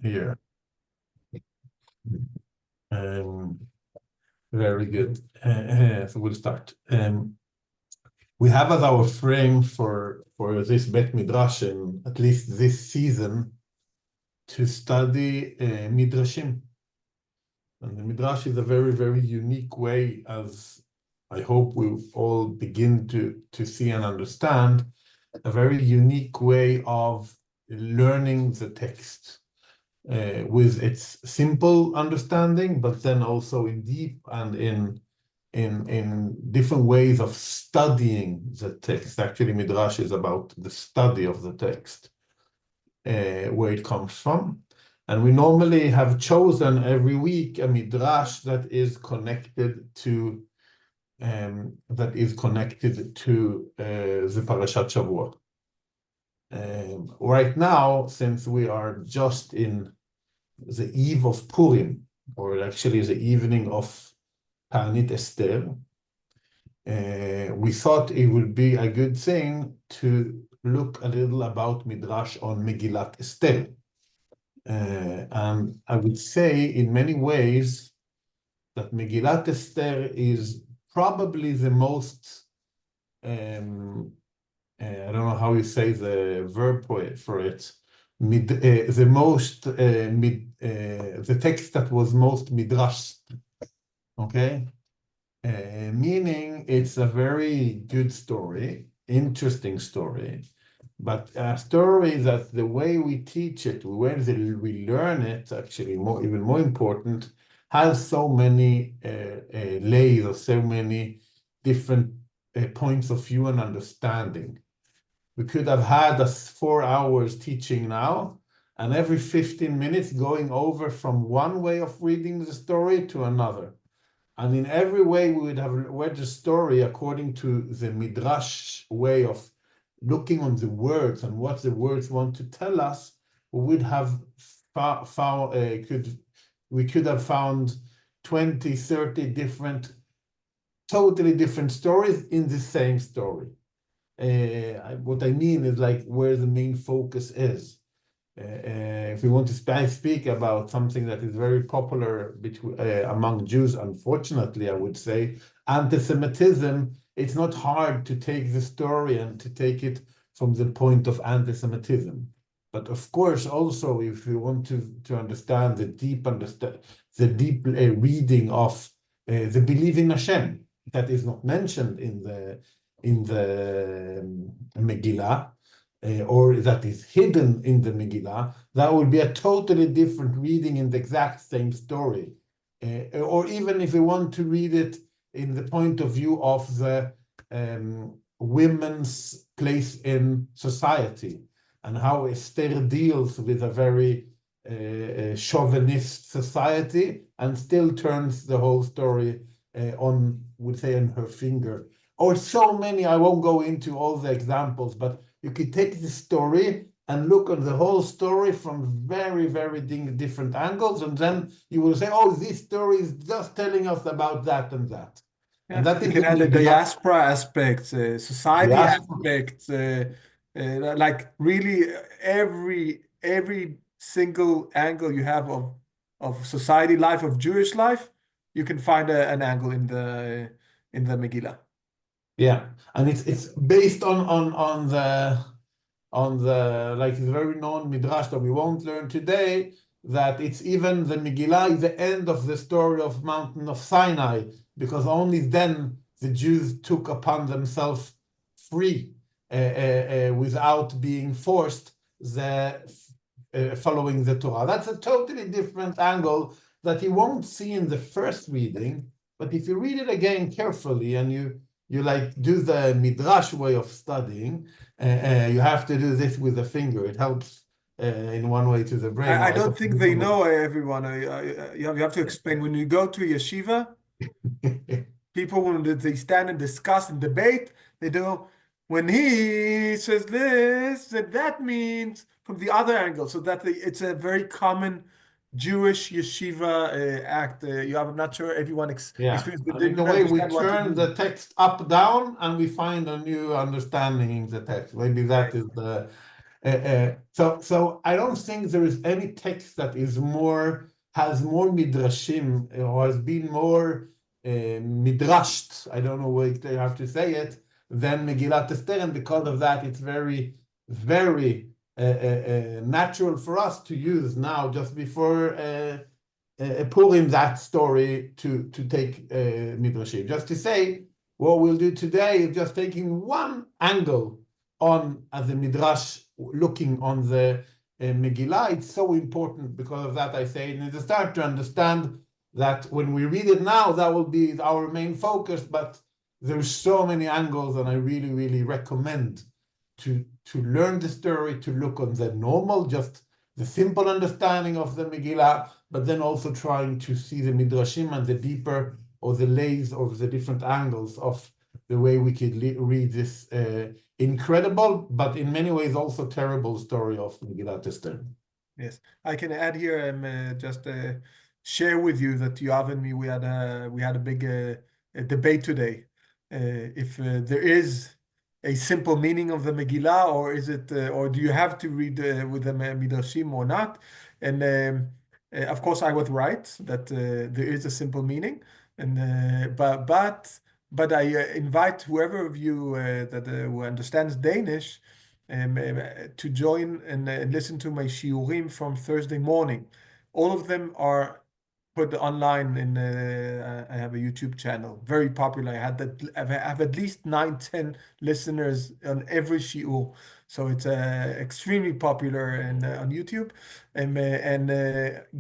here. Very good. So we'll start. We have as our frame for this Bet Midrash, and at least this season, to study Midrashim. And the Midrash is a very, very unique way, as I hope we all begin to see and understand, a very unique way of learning the text. With its simple understanding, but then also in deep and in different ways of studying the text. Actually, Midrash is about the study of the text, where it comes from. And we normally have chosen every week a Midrash that is connected to the Parashat Shavuot. Right now, since we are just in the eve of Purim, or actually the evening of Ta'anit Esther, we thought it would be a good thing to look a little about Midrash on Megillat Esther. And I would say in many ways that Megillat Esther is probably the most, I don't know how you say the verb for it, the text that was most midrash, okay? Meaning it's a very good story, interesting story, but a story that the way we teach it, the way we learn it, actually even more important, has so many layers, or so many different points of view and understanding. We could have had us 4 hours teaching now, and every 15 minutes going over from one way of reading the story to another. And in every way, we would have read the story according to the Midrash way of looking on the words and what the words want to tell us. We would have we could have found 20, 30 totally different stories in the same story. What I mean is like where the main focus is. If we want to speak about something that is very popular among Jews, unfortunately, I would say, anti-Semitism, it's not hard to take the story and to take it from the point of anti-Semitism. But of course, also, if you want to understand the deep reading of the belief in Hashem, that is not mentioned in the Megillah, or that is hidden in the Megillah, that would be a totally different reading in the exact same story. Or even if we want to read it in the point of view of the women's place in society, and how Esther deals with a very chauvinist society and still turns the whole story on her finger. Or so many, I won't go into all the examples, but you could take the story and look at the whole story from very, very different angles, and then you will say, oh, this story is just telling us about that and that. Yeah, and that you is can add the diaspora aspects, society aspects, like really every single angle you have of society life, of Jewish life, you can find an angle in the Megillah. Yeah, and it's based on the like the very known midrash that we won't learn today, that it's even the Megillah is the end of the story of Mountain of Sinai, because only then the Jews took upon themselves free without being forced following the Torah. That's a totally different angle that you won't see in the first reading, but if you read it again carefully and you like do the Midrash way of studying, you have to do this with the finger. It helps in one way to the brain. I don't think they know, everyone. You have to explain. When you go to yeshiva, people, when they stand and discuss and debate, they do, when he says this, that means from the other angle. So that it's a very common Jewish yeshiva act. I'm not sure everyone experienced it. In the way we turn the text up, down, and we find a new understanding in the text. Maybe that is So I don't think there is any text that has more midrashim or has been more midrashed. I don't know what they have to say it than Megillat Esther, and because of that, it's very, very natural for us to use now, just before Purim, that story to take midrashim. Just to say, what we'll do today is just taking one angle on as a midrash looking on the Megillah. It's so important because of that. I say in the start to understand that when we read it now, that will be our main focus. But there's so many angles, and I really, really recommend to learn the story, to look on the normal, just the simple understanding of the Megillah, but then also trying to see the midrashim and the deeper or the layers of the different angles of the way we could read this incredible, but in many ways also terrible story of Megillat Esther. Yes, I can add here and just share with you that Joav and me, we had a big debate today. If there is a simple meaning of the Megillah, or is it, or do you have to read with the Midrashim or not? And of course, I was right that there is a simple meaning, and but I invite whoever of you that who understands Danish to join and listen to my shiurim from Thursday morning. All of them are put online in I have a YouTube channel, very popular. I have at least 9-10 listeners on every shiur, so it's extremely popular and on YouTube. And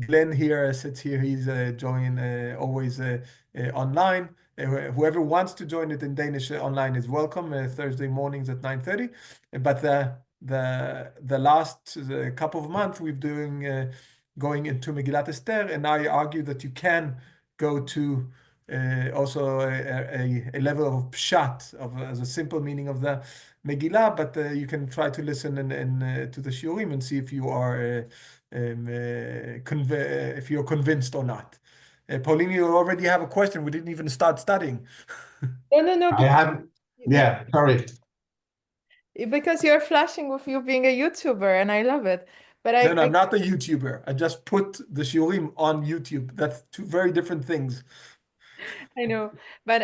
Glenn here sits here. He's joining always online. Whoever wants to join it in Danish online is welcome. Thursday mornings at 9:30. But the last couple of months we've doing going into Megillat Esther, and I argue that you can go to also a level of pshat, of as a simple meaning of the Megillah, but you can try to listen and to the shiurim and see if you are if you're convinced or not. Pauline, you already have a question. We didn't even start studying. No. I have, yeah, sorry. Because you're flashing with you being a YouTuber, and I love it. But No, I'm not a YouTuber. I just put the shiurim on YouTube. That's two very different things. I know, but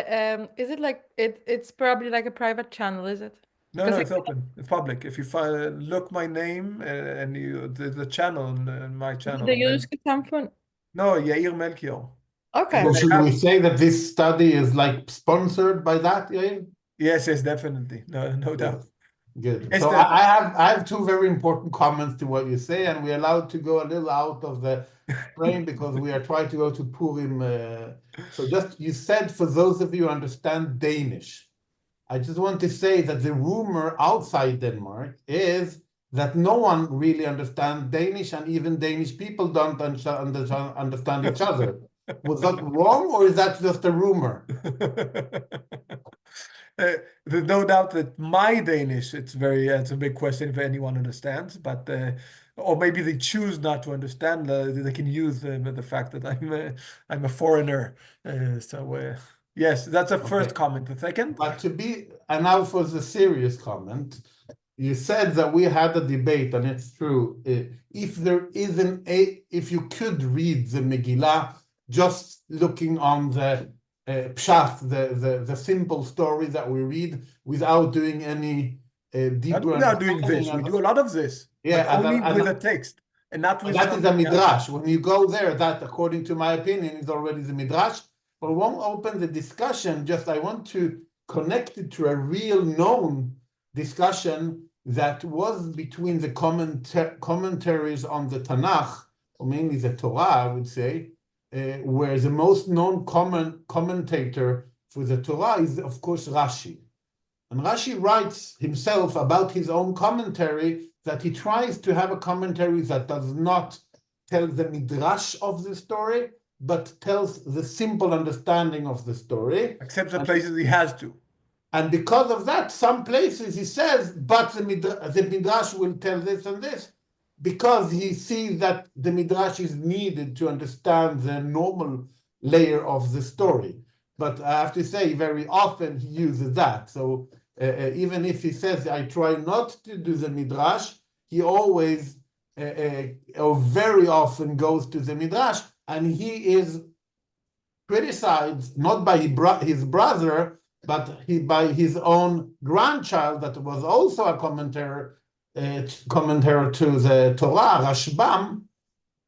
is it like it's probably like a private channel, is it? No, Because it's open. It's public. If you look my name and the channel and my channel. The jüdische Samfund. No, Jair Melchior. Okay. So should we say that this study is like sponsored by that, Yair? Yes, definitely. No doubt. Good. Yes, So I have two very important comments to what you say, and we're allowed to go a little out of the frame because we are trying to go to Purim. So just, you said, for those of you who understand Danish, I just want to say that the rumor outside Denmark is that no one really understands Danish, and even Danish people don't understand each other. Was that wrong, or is that just a rumor? There's no doubt that my Danish, it's a big question if anyone understands, but or maybe they choose not to understand. They can use the fact that I'm a foreigner. Yes, that's a first comment. The second, but and now for the serious comment, you said that we had a debate, and it's true. If you could read the Megillah just looking on the pshat, the simple story that we read, without doing any deeper. Without doing this, we do a lot of this. Yeah, but only with a text and not with. That is a midrash. When you go there, that, according to my opinion, is already the midrash. But we won't open the discussion. Just I want to connect it to a real known discussion that was between the commentaries on the Tanakh, or mainly the Torah, I would say, where the most known commentator for the Torah is, of course, Rashi. And Rashi writes himself about his own commentary that he tries to have a commentary that does not tell the midrash of the story, but tells the simple understanding of the story. Except the places he has to. And because of that, some places he says, but the midrash will tell this and this, because he sees that the midrash is needed to understand the normal layer of the story. But I have to say, very often he uses that. So even if he says, I try not to do the midrash, he always or very often goes to the Midrash, and he is criticized not by his brother, but by his own grandchild that was also a commentator to the Torah, Rashbam,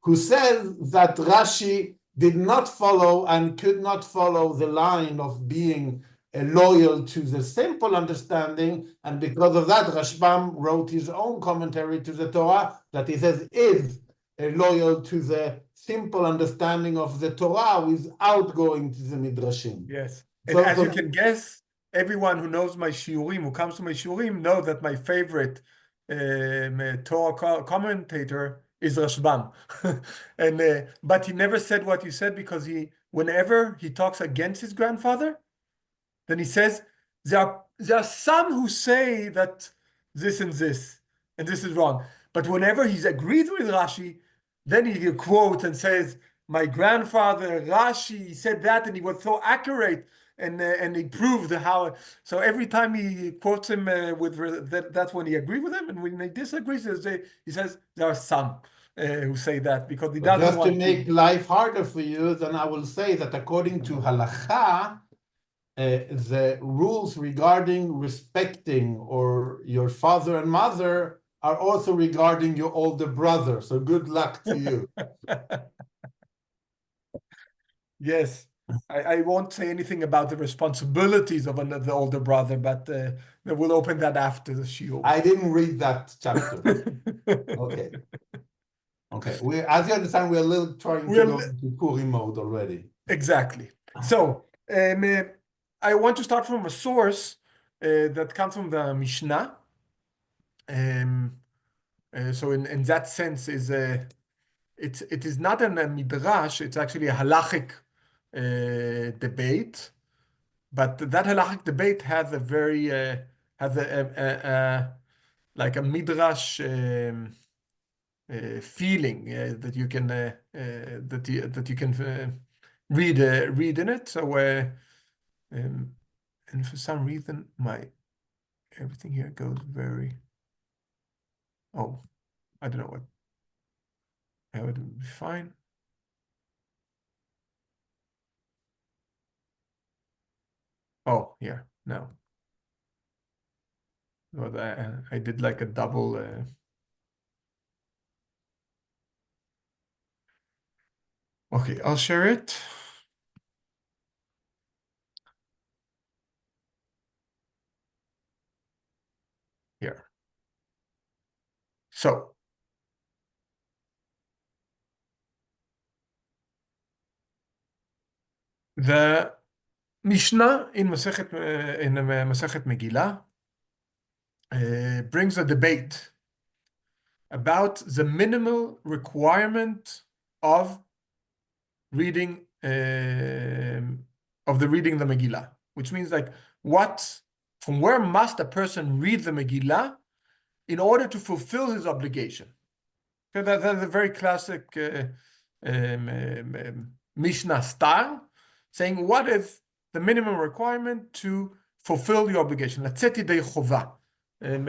who says that Rashi did not follow and could not follow the line of being loyal to the simple understanding, and because of that, Rashbam wrote his own commentary to the Torah that he says is loyal to the simple understanding of the Torah without going to the Midrashim. Yes. And as you can guess, everyone who knows my shiurim, who comes to my shiurim, know that my favorite Torah commentator is Rashbam. And but he never said what you said, because whenever he talks against his grandfather, then he says there are some who say that this and this is wrong. But whenever he's agreed with Rashi, then he quotes and says, my grandfather Rashi said that, and he was so accurate, and he proved how. So every time he quotes him that's when he agrees with him, and when he disagrees, he says there are some who say that, because he doesn't just want to make life harder for you, then I will say that according to halacha, the rules regarding respecting or your father and mother are also regarding your older brother. So good luck to you. Yes, I won't say anything about the responsibilities of the older brother, but we'll open that after the shiur. I didn't read that chapter. Okay. Okay. As you understand, we're a little trying to go into Purim mode already. Exactly. So I want to start from a source that comes from the Mishnah. So in that sense, it is not a midrash. It's actually a halachic debate, but that halachic debate has a very like a midrash feeling that you can read in it. So and for some reason everything here goes very. Oh, I don't know what. It would be fine. Oh, here, no. Well, I did like a double. Okay, I'll share it. Here. So, the Mishnah in Masechet Megillah brings a debate about the minimal requirement of reading the Megillah, which means like from where must a person read the Megillah in order to fulfill his obligation. Okay, that's a very classic Mishnah style, saying what is the minimum requirement to fulfill your obligation. La'tzet yedei chova. And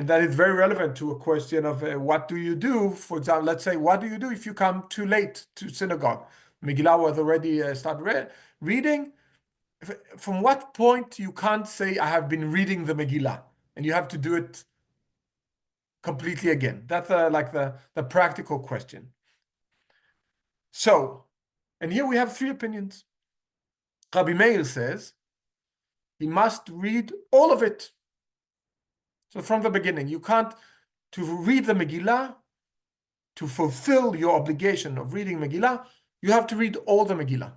that is very relevant to a question of what do you do? For example, let's say, what do you do if you come too late to synagogue? Megillah was already started reading. From what point you can't say, I have been reading the Megillah, and you have to do it completely again? That's like the practical question. So, and here we have three opinions. Rabbi Meir says he must read all of it. So from the beginning, you can't, to read the Megillah, to fulfill your obligation of reading Megillah, you have to read all the Megillah.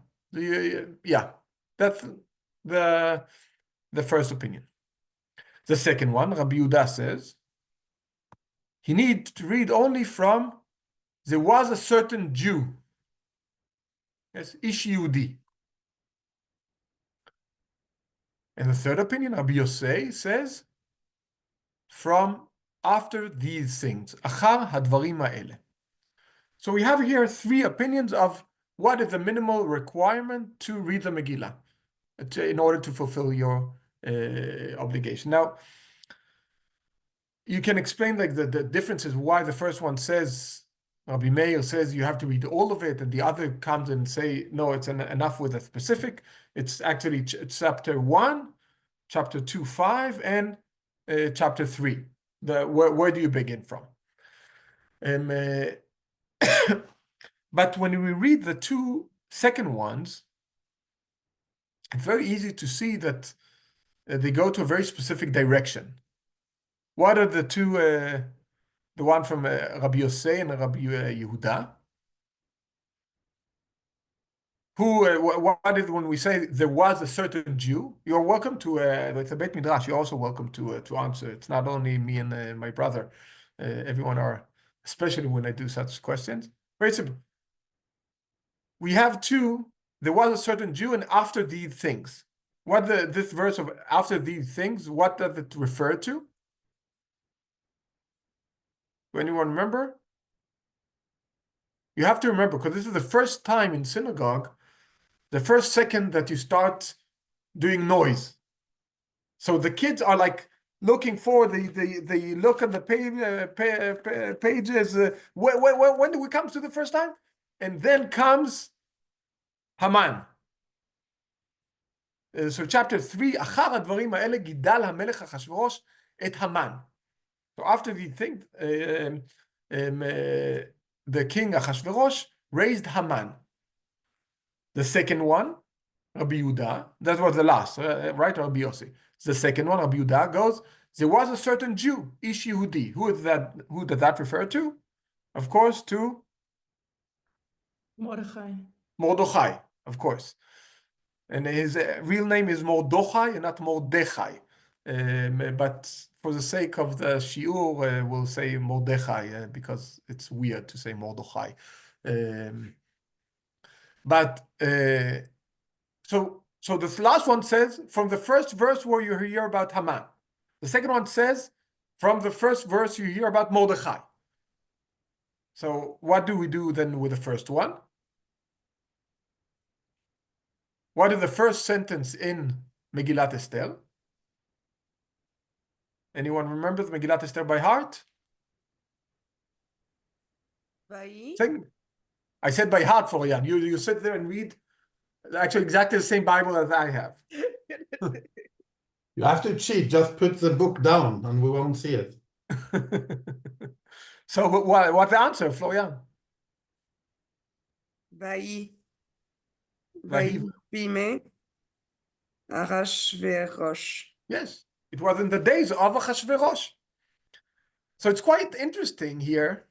Yeah, that's the first opinion. The second one, Rabbi Yehuda says, he needs to read only from, there was a certain Jew, yes, Ish Yehudi. And the third opinion, Rabbi Yosei, says, from after these things, Achar hadvarim ha'ele. So we have here three opinions of what is the minimal requirement to read the Megillah in order to fulfill your obligation. Now, you can explain like the differences why the first one says, Rabbi Meir says you have to read all of it, and the other comes and say, no, it's enough with a specific. It's actually chapter 1, chapter 2, 5, and chapter 3. Where do you begin from? But when we read the two second ones, it's very easy to see that they go to a very specific direction. What are the two, the one from Rabbi Yosei and Rabbi Yehuda? What is when we say there was a certain Jew? You're welcome to, it's a Beit Midrash, you're also welcome to answer. It's not only me and my brother. Everyone are, especially when I do such questions. Very simple. We have two, there was a certain Jew, and after these things. What this verse of after these things, what does it refer to? Do anyone remember? You have to remember, because this is the first time in synagogue, the first second that you start doing noise. So the kids are like looking for they look at the pages. When do we come to the first time? And then comes Haman. So chapter 3, אחר הדברים האלה גידל המלך אחשוורוש את המן. So after the thing, the king Achashverosh raised Haman. The second one, Rabbi Yehuda, that was the last, right? Rabbi Yossi. The second one, Rabbi Yehuda, goes, there was a certain Jew, Ish Yehudi. Who is that? Who does that refer to? Of course, to Mordechai, of course. And his real name is Mordechai and not Mordechai. But for the sake of the Shiur, we'll say Mordechai because it's weird to say Mordechai. So this last one says, from the first verse where you hear about Haman. The second one says, from the first verse you hear about Mordechai. So what do we do then with the first one? What is the first sentence in Megillat Esther? Anyone remembers Megillat Esther by heart? Sing. I said by heart, Florian. You sit there and read actually exactly the same Bible as I have. You have to cheat. Just put the book down and we won't see it. So what's the answer, Florian? Bime Achashverosh. Yes, it was in the days of Achashverosh. So it's quite interesting here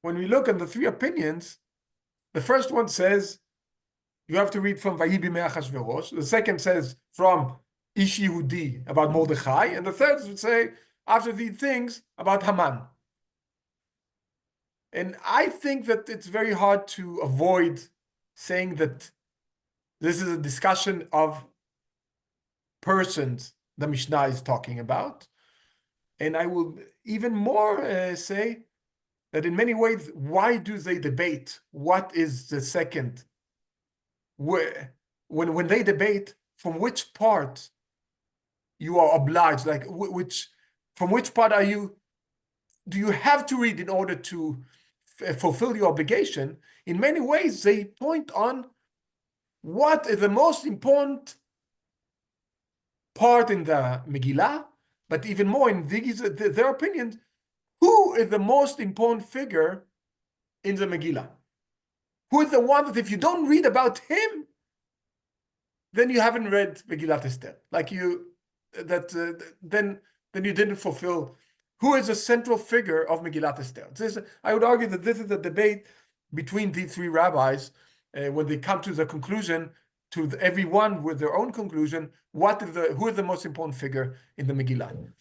when we look at the three opinions. The first one says you have to read from Vayi Bime Achashverosh. The second says from Ish Yehudi about Mordechai, and the third would say after these things about Haman. And I think that it's very hard to avoid saying that this is a discussion of persons the Mishnah is talking about. And I will even more say that in many ways, why do they debate? What is the second? When they debate, from which part you are obliged, like from which part do you have to read in order to fulfill your obligation? In many ways, they point on what is the most important part in the Megillah, but even more in their opinion, who is the most important figure in the Megillah? Who is the one that if you don't read about him, then you haven't read Megillat Esther. Then you didn't fulfill. Who is the central figure of Megillat Esther? I would argue that this is a debate between these three rabbis when they come to the conclusion, everyone with their own conclusion, who is the most important figure in the Megillah?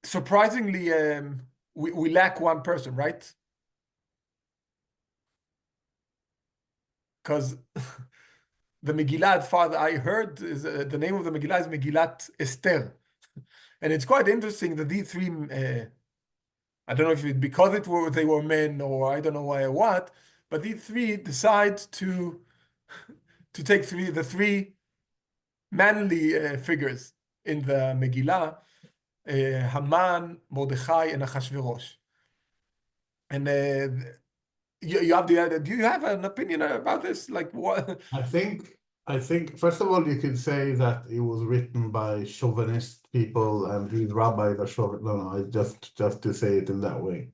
Surprisingly, we lack one person, right? Because the Megillah, as far as I heard, is the name of the Megillah is Megillat Esther, and it's quite interesting that these three. I don't know if it's because they were men or I don't know why or what, but these three decide to take the three manly figures in the Megillah, Haman, Mordechai, and Achashverosh. And you have do you have an opinion about this? Like what? I think first of all, you could say that it was written by chauvinist people and these rabbis are chauvinist. No, just to say it in that way.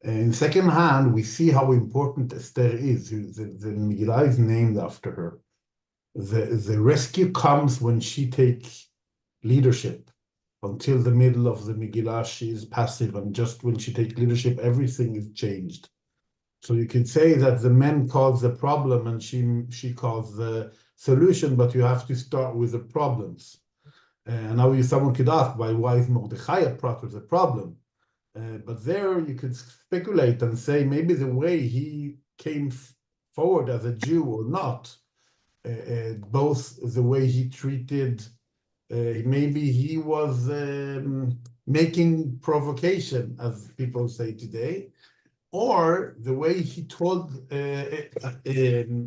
In second hand, we see how important Esther is. The Megillah is named after her. The rescue comes when she takes leadership. Until the middle of the Megillah, she is passive, and just when she takes leadership, everything is changed. So you could say that the men cause the problem and she caused the solution, but you have to start with the problems. And now someone could ask, why is Mordechai a part of the problem? But there you could speculate and say maybe the way he came forward as a Jew or not, both the way he treated, maybe he was making provocation, as people say today, or the way he told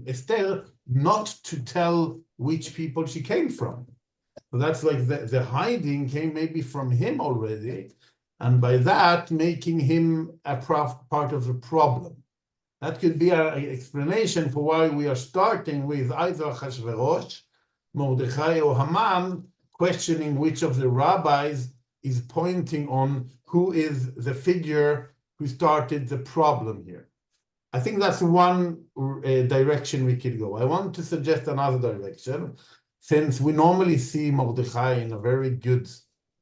Esther not to tell which people she came from. So that's like the hiding came maybe from him already, and by that making him a part of the problem. That could be an explanation for why we are starting with either Achashverosh, Mordechai, or Haman, questioning which of the rabbis is pointing on who is the figure who started the problem here. I think that's one direction we could go. I want to suggest another direction, since we normally see Mordechai in a very good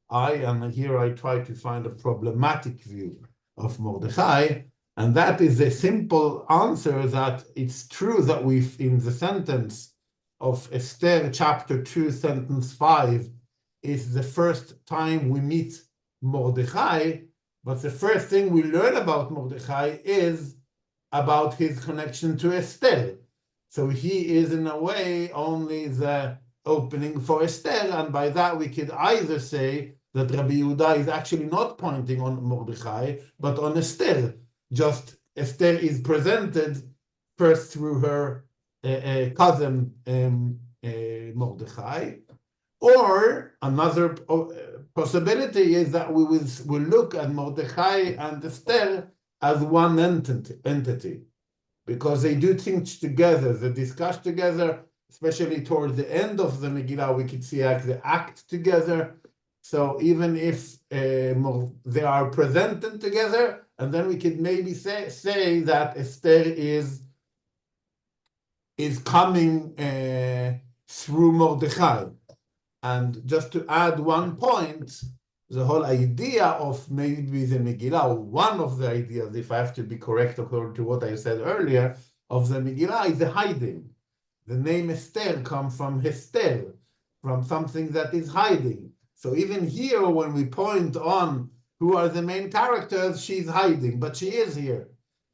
eye, and here I try to find a problematic view of Mordechai, and that is a simple answer that it's true that in the sentence of Esther chapter 2, sentence 5, is the first time we meet Mordechai, but the first thing we learn about Mordechai is about his connection to Esther. So he is in a way only the opening for Esther, and by that we could either say that Rabbi Yehuda is actually not pointing on Mordechai, but on Esther. Just Esther is presented first through her cousin Mordechai. Or another possibility is that we will look at Mordechai and Esther as one entity, because they do things together, they discuss together, especially towards the end of the Megillah, we could see they act together. So even if they are presented together, and then we could maybe say that Esther is coming through Mordechai. And just to add one point, the whole idea of maybe the Megillah, one of the ideas, if I have to be correct according to what I said earlier, of the Megillah is the hiding. The name Esther comes from Hester, from something that is hiding. So even here, when we point on who are the main characters, she's hiding, but she is here.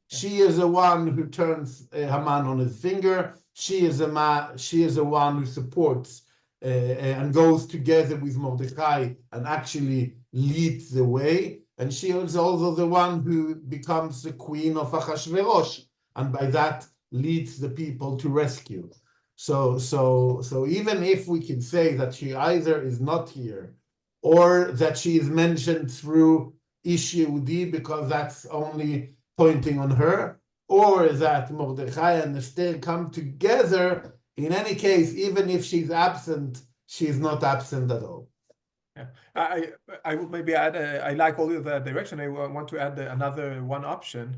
She is the one who turns Haman on his finger. She is the one who supports and goes together with Mordechai and actually leads the way. And she is also the one who becomes the queen of Achashverosh, and by that leads the people to rescue. So even if we can say that she either is not here, or that she is mentioned through Ish Yehudi because that's only pointing on her, or that Mordechai and Esther come together, in any case, even if she's absent, she's not absent at all. Yeah. I would maybe add, I like all of that direction. I want to add another one option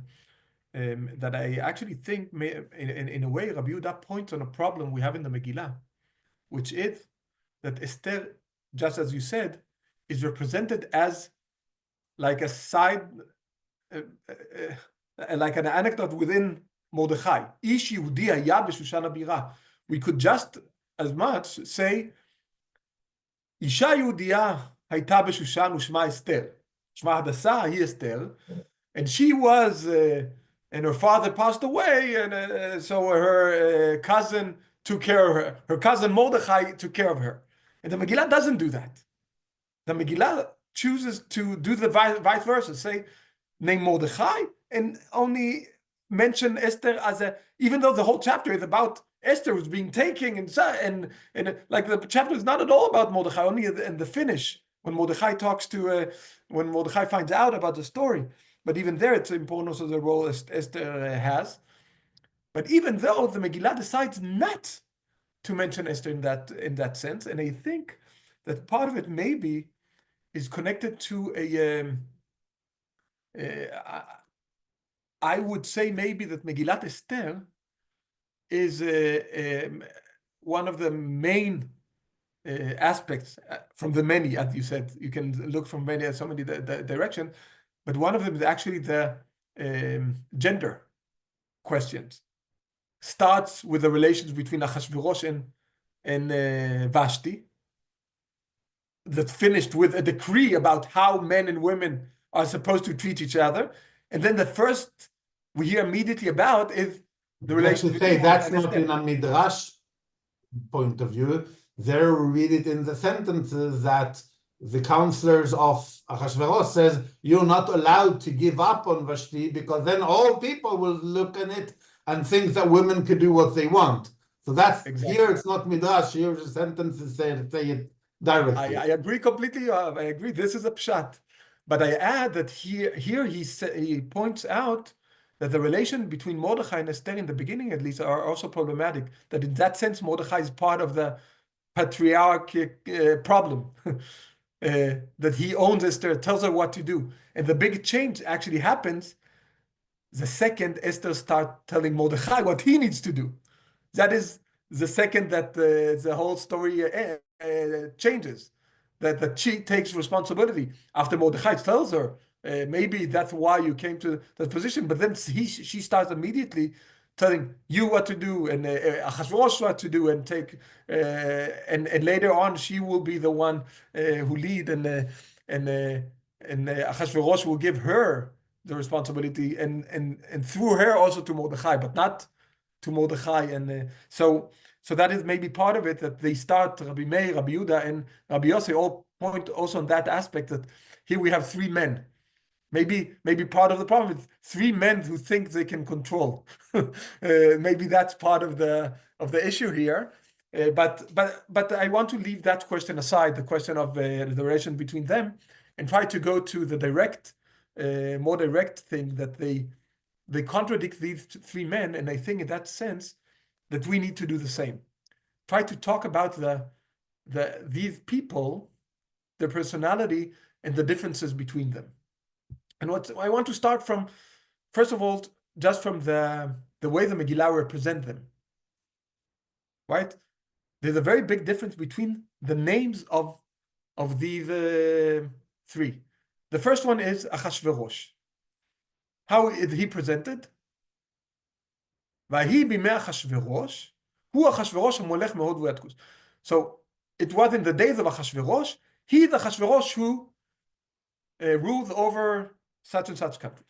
that I actually think in a way Rabbi Yehuda points on a problem we have in the Megillah, which is that Esther, just as you said, is represented as like a side, like an anecdote within Mordechai. Ish Yehudi haya b'Shushan habira. We could just as much say, Isha Yehudiya hayta b'Shushan u'shma Esther. Shma Hadassa, he Esther. And she was, and her father passed away, and so her cousin took care of her. Her cousin Mordechai took care of her. And the Megillah doesn't do that. The Megillah chooses to do the vice versa, say, name Mordechai, and only mention Esther as even though the whole chapter is about Esther was being taken, and like the chapter is not at all about Mordechai, only in the finish when Mordechai talks to when Mordechai finds out about the story. But even there, it's important also the role Esther has. But even though the Megillah decides not to mention Esther in that sense, and I think that part of it maybe is connected to I would say maybe that Megillat Esther is one of the main aspects from the many, as you said. You can look from so many directions, but one of them is actually the gender questions. Starts with the relations between Achashverosh and Vashti, that finished with a decree about how men and women are supposed to treat each other. And then the first we hear immediately about is the relation between that's not in a Midrash point of view. There we read it in the sentences that the counselors of Achashverosh says, you're not allowed to give up on Vashti because then all people will look at it and think that women could do what they want. So that's exactly. Here it's not Midrash, here the sentences say it directly. I agree completely. I agree. This is a pshat. But I add that here he points out that the relation between Mordechai and Esther in the beginning, at least, are also problematic. That in that sense, Mordechai is part of the patriarchic problem. That he owns Esther, tells her what to do. And the big change actually happens the second Esther starts telling Mordechai what he needs to do. That is the second that the whole story changes. That she takes responsibility. After Mordechai tells her, maybe that's why you came to that position, but then she starts immediately telling you what to do and Achashverosh what to do and take and later on she will be the one who lead and Achashverosh will give her the responsibility and through her also to Mordechai, but not to Mordechai. And so that is maybe part of it, that they start, Rabbi Meir, Rabbi Yehuda, and Rabbi Yossi all point also on that aspect, that here we have three men. Maybe part of the problem is three men who think they can control. Maybe that's part of the issue here. But I want to leave that question aside, the question of the relation between them, and try to go to the more direct thing, that they contradict these three men, and I think in that sense that we need to do the same. Try to talk about these people, their personality, and the differences between them. And what I want to start from, first of all, just from the way the Megillah represent them. Right? There's a very big difference between the names of these three. The first one is Achashverosh. How is he presented? Vahi bimei Achashverosh, hu Achashverosh hamolech meod v'yatkus. So it was in the days of Achashverosh. He is Achashverosh who rules over such and such countries.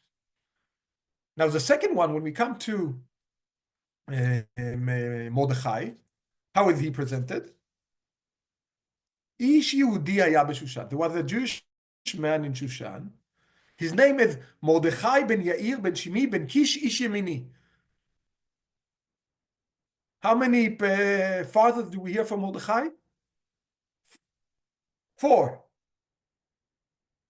Now the second one, when we come to Mordechai, how is he presented? Ish Yehudi haya b'Shushan. There was a Jewish man in Shushan. His name is Mordechai ben Jair ben Shimi ben Kish ish Yemini. How many fathers do we hear from Mordechai? 4.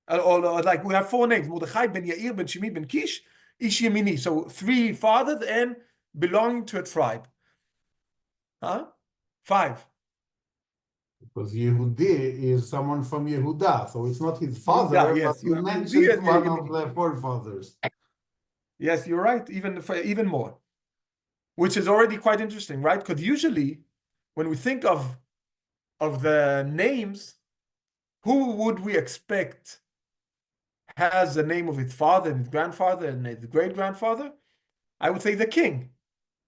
Or like we have 4 names: Mordechai ben Yair ben Shimi ben Kish ish Yemini. So 3 fathers and belonging to a tribe. 5. Because Yehudi is someone from Yehuda, so it's not his father, Yehuda, yes, but you mentioned one of the forefathers. Yes, you're right, even more. Which is already quite interesting, right? Because usually, when we think of the names, who would we expect has the name of his father and his grandfather and his great-grandfather? I would say the king,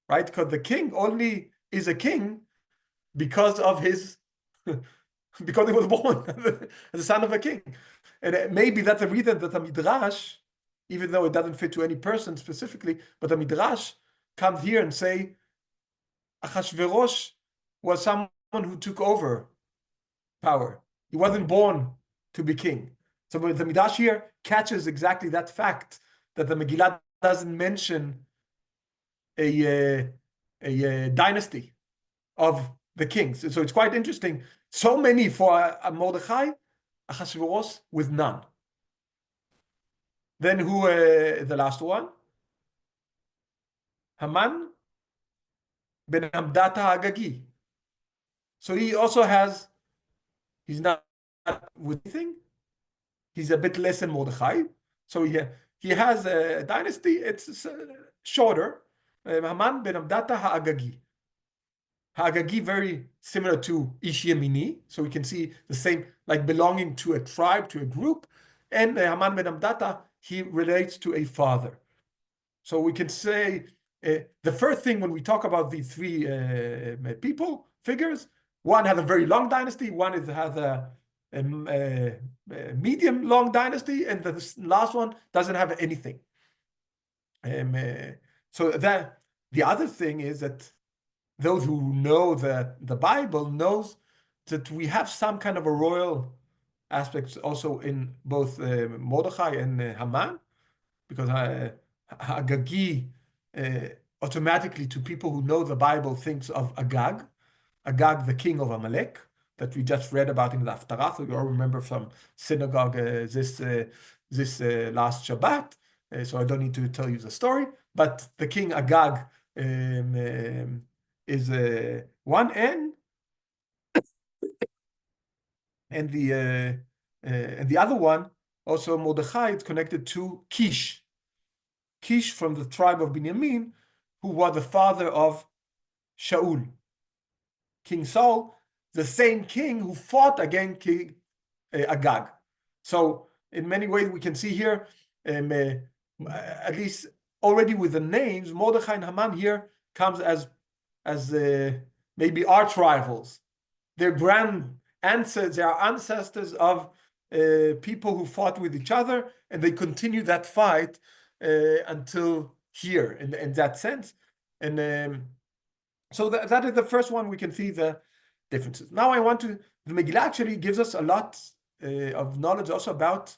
right? Because the king only is a king because of his, because he was born as the son of a king. And maybe that's a reason that the Midrash, even though it doesn't fit to any person specifically, but the Midrash comes here and say, Achashverosh was someone who took over power. He wasn't born to be king. So the Midrash here catches exactly that fact, that the Megillah doesn't mention a a dynasty of the kings. So it's quite interesting. So many for Mordechai, Ahasuerus with none. Then who the last one? Haman ben Hamdata Agagi. So he also has, he's not with anything. He's a bit less than Mordechai. So he has a dynasty. It's shorter. Haman ben Hamdata Ha'agagi. Ha'agagi very similar to Ish Yemini. So we can see the same, like belonging to a tribe, to a group. And Haman ben Hamdata, he relates to a father. So we can say the first thing when we talk about the three people, figures, one has a very long dynasty, one has a medium long dynasty, and the last one doesn't have anything. So that the other thing is that those who know the Bible knows that we have some kind of a royal aspect also in both Mordechai and Haman, because Agagi automatically, to people who know the Bible, thinks of Agag, the king of Amalek, that we just read about in the Haftarah. So you all remember from synagogue this last Shabbat. So I don't need to tell you the story. But the king Agag is one end, and the other one, also Mordechai, is connected to Kish. Kish from the tribe of Binyamin, who was the father of Shaul. King Saul, the same king who fought against King Agag. So in many ways we can see here, at least already with the names, Mordechai and Haman here comes as maybe arch rivals. They're grand ancestors, they are ancestors of people who fought with each other, and they continue that fight until here in that sense. And so that is the first one we can see the differences. Now the Megillah actually gives us a lot of knowledge also about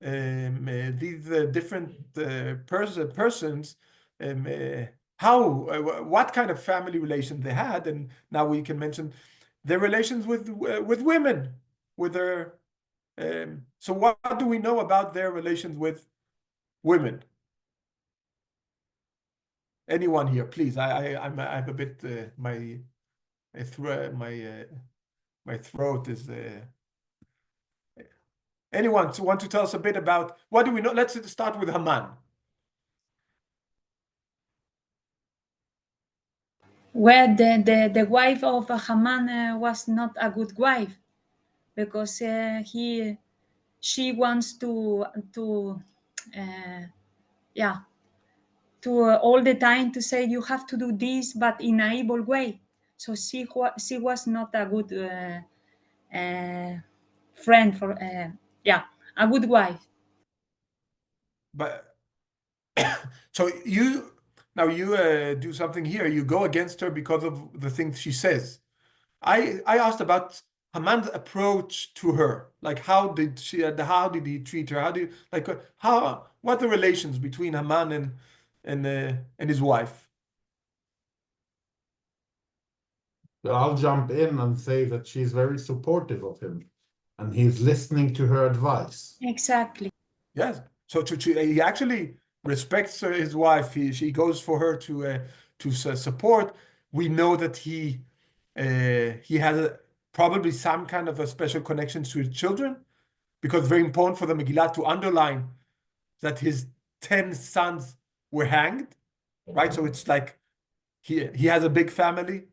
these different persons, what kind of family relations they had, and now we can mention their relations with women, with their. So what do we know about their relations with women? Anyone here, please? I have a bit my throat is. Anyone want to tell us a bit about what do we know? Let's start with Haman. Well, the wife of Haman was not a good wife, because she wants to all the time to say you have to do this, but in an evil way. So she was not a good friend for a good wife. But so you do something here. You go against her because of the things she says. I asked about Haman's approach to her. Like, how did he treat her? What the relations between Haman and his wife? I'll jump in and say that she's very supportive of him, and he's listening to her advice. Exactly. Yes. So he actually respects his wife. She goes for her to support. We know that he has probably some kind of a special connection to his children, because it's very important for the Megillah to underline that his 10 sons were hanged, right? So it's like he has a big family.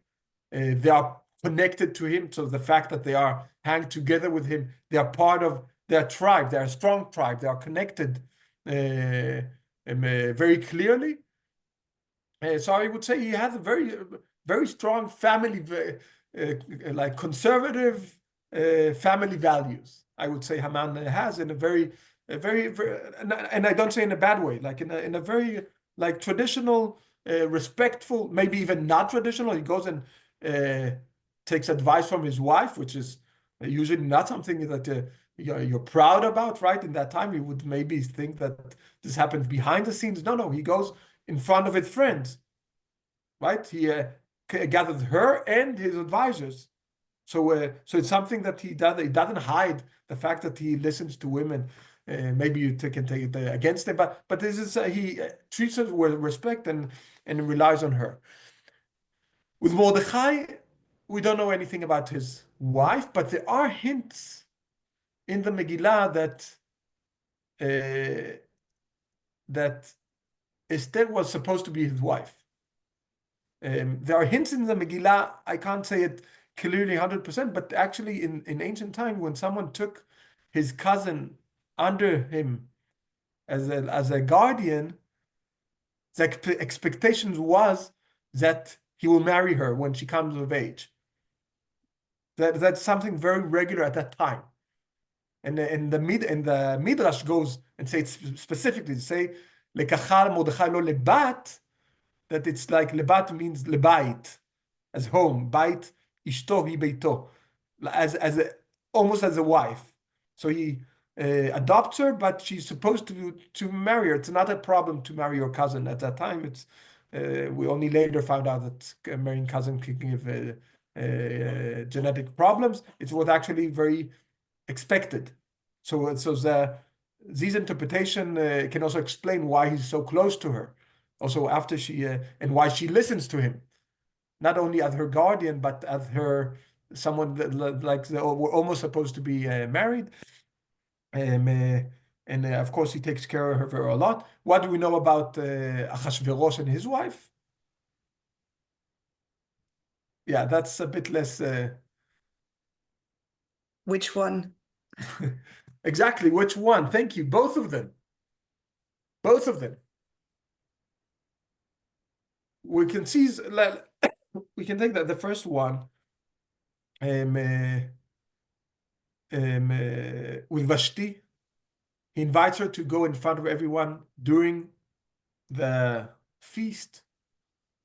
They are connected to him. So the fact that they are hanged together with him, they are part of their tribe. They are a strong tribe. They are connected very clearly. So I would say he has a very, very strong family, like conservative family values. I would say Haman has in a very, and I don't say in a bad way, like in a very like traditional, respectful, maybe even not traditional. He goes and takes advice from his wife, which is usually not something that you're proud about, right? In that time, you would maybe think that this happens behind the scenes. No, he goes in front of his friends. right? He gathered her and his advisors. So it's something that he does. He doesn't hide the fact that he listens to women. Maybe you can take it against him, but this is he treats her with respect and relies on her. With Mordechai, we don't know anything about his wife, but there are hints in the Megillah that Esther was supposed to be his wife. There are hints in the Megillah. I can't say it clearly 100%, but actually in ancient time, when someone took his cousin under him as a guardian, the expectations was that he will marry her when she comes of age. That's something very regular at that time. And the Midrash goes and says specifically, say lekachal Mordechai lo lebat, that it's like lebat means lebait, as home, bait ishto hi beito, almost as a wife. So he adopts her, but she's supposed to marry her. It's not a problem to marry your cousin at that time. It's we only later found out that marrying cousin can give genetic problems. It was actually very expected. So this interpretation can also explain why he's so close to her. Also after she and why she listens to him, not only as her guardian but as her someone that like they were almost supposed to be married. And of course he takes care of her a lot. What do we know about Achashverosh and his wife? Yeah, that's a bit less. Which one? Exactly, which one? Thank you. Both of them. Both of them. We can see, we can take that the first one with Vashti. He invites her to go in front of everyone during the feast.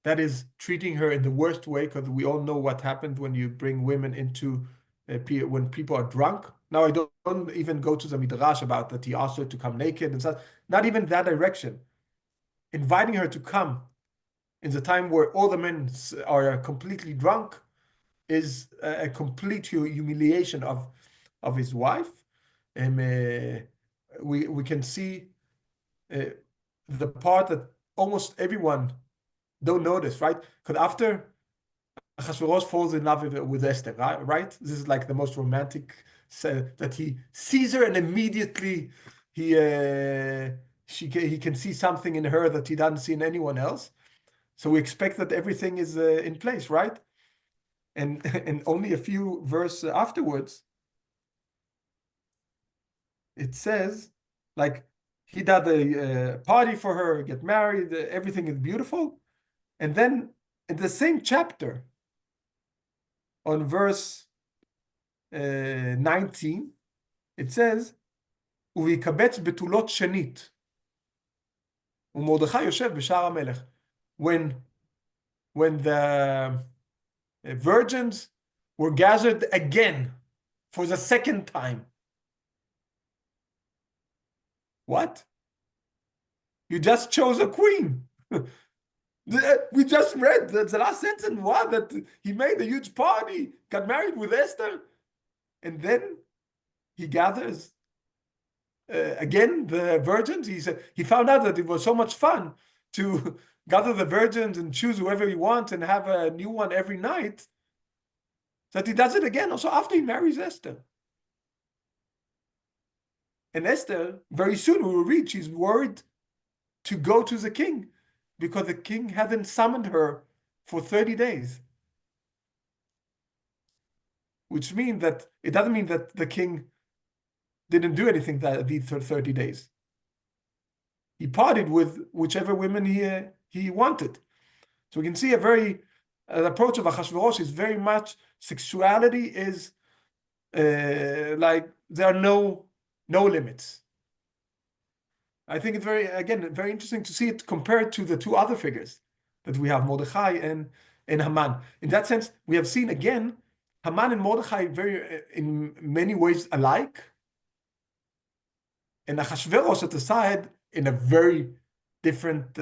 That is treating her in the worst way, because we all know what happened when you bring women into when people are drunk. Now I don't even go to the Midrash about that he asked her to come naked and stuff. Not even that direction. Inviting her to come in the time where all the men are completely drunk is a complete humiliation of his wife. And we can see the part that almost everyone don't notice, right? Because after Achashverosh falls in love with Esther, right? This is like the most romantic, that he sees her and immediately he can see something in her that he doesn't see in anyone else. So we expect that everything is in place, right? And only a few verses afterwards, it says, like, he did a party for her, get married, everything is beautiful. And then in the same chapter, on verse 19, it says, "Uvikabetz betulot shenit, uMordechai yoshev b'shar hamelech." When the virgins were gathered again for the second time. What? You just chose a queen. We just read the last sentence. What? That he made a huge party, got married with Esther, and then he gathers again the virgins. He said he found out that it was so much fun to gather the virgins and choose whoever he wants and have a new one every night, that he does it again also after he marries Esther. And Esther, very soon we will read, she's worried to go to the king because the king hasn't summoned her for 30 days. Which means that it doesn't mean that the king didn't do anything these 30 days. He partied with whichever women he wanted. So we can see the approach of Achashverosh is very much sexuality is like there are no limits. I think it's very interesting to see it compared to the two other figures that we have, Mordechai and Haman. In that sense, we have seen again Haman and Mordechai in many ways alike, and Achashverosh at the side in a very different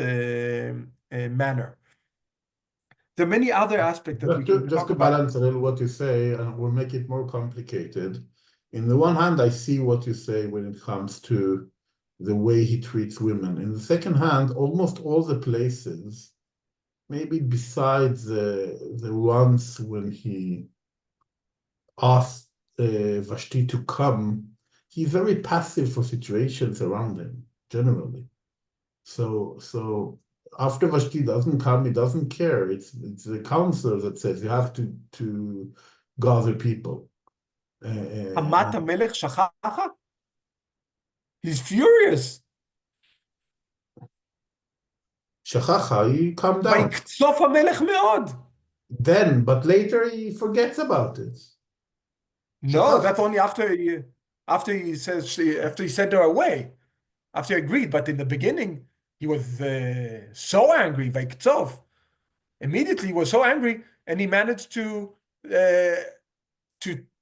manner. there are many other aspects that we can Just talk to about. balance a little what you say, and we'll make it more complicated. In the one hand, I see what you say when it comes to the way he treats women. In the second hand, almost all the places, maybe besides the ones when he asked Vashti to come, he's very passive for situations around him, generally. So after Vashti doesn't come, he doesn't care. It's the counselor that says you have to gather people. Hamat HaMelech shachacha? He's furious. Shachacha, he calmed down. ויקצוף המלך מאוד. Then, but later he forgets about it. No, that's only after he sent her away, after he agreed. But in the beginning, he was so angry, ויקצוף. Immediately, he was so angry, and he managed to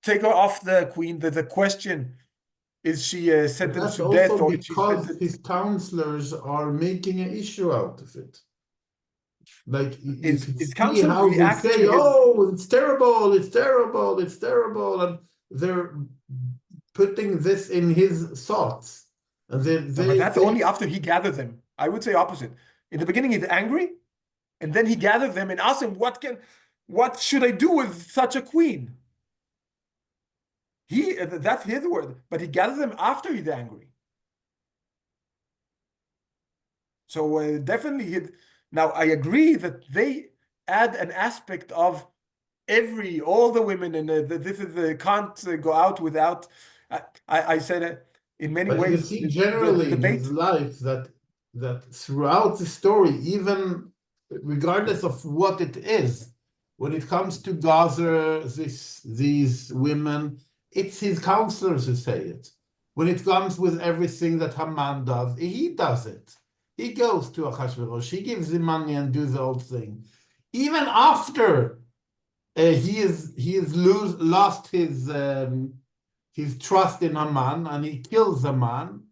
take her off the queen. The question is, she sentenced That's to death, also or is she because sentenced? his counselors are making an issue out of it. Like you His can see counsel how they react say, to his- "Oh, it's terrible, it's terrible, it's terrible," and they're putting this in his thoughts. And then No, but that's only after he gathered them. I would say opposite. In the beginning, he's angry, and then he gathered them and asked him, what should I do with such a queen? That's his word, but he gathered them after he's angry. So definitely, now I agree that they add an aspect of all the women, and this is can't go out without. I said in many But you ways. see the generally in debate. his life that throughout the story, even regardless of what it is, when it comes to gather these women, it's his counselors who say it. When it comes with everything that Haman does, he does it. He goes to Achashverosh, he gives him money and do the whole thing. Even after he has lost his trust in Haman, and he kills Haman,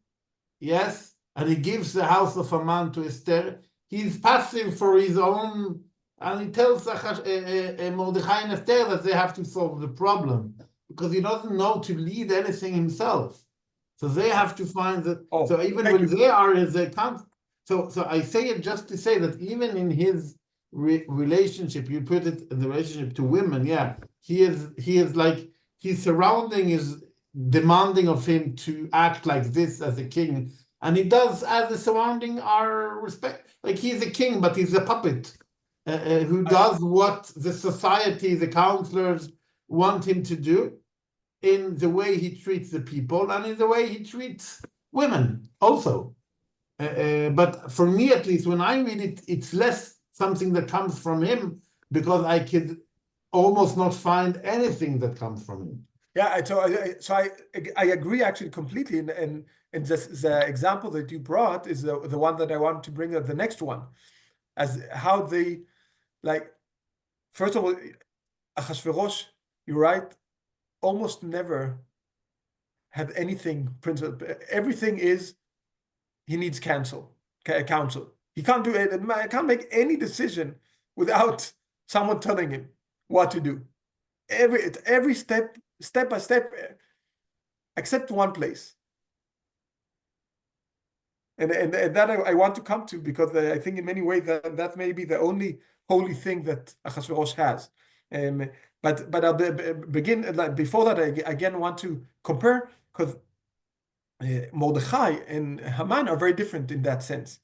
yes, and he gives the house of Haman to Esther. He's passive for his own, and he tells Mordechai and Esther that they have to solve the problem because he doesn't know to lead anything himself. So they have to find that. So even when they are his account, so I say it just to say that even in his relationship, you put it in the relationship to women, yeah, he is like his surrounding is demanding of him to act like this as a king, and he does as the surrounding are respect. Like he's a king, but he's a puppet who does what the society, the counselors want him to do, in the way he treats the people and in the way he treats women also. But for me, at least, when I read it, it's less something that comes from him because I could almost not find anything that comes from him. Yeah, so I agree actually completely, and the example that you brought is the one that I want to bring up, the next one, as how they, like, first of all, Achashverosh, you're right, almost never had anything principle. Everything is he needs counsel. He can't do it. I can't make any decision without someone telling him what to do. Every step by step, except one place. And that I want to come to, because I think in many ways that may be the only holy thing that Achashverosh has. But I'll begin, like, before that, I again want to compare, because Mordechai and Haman are very different in that sense.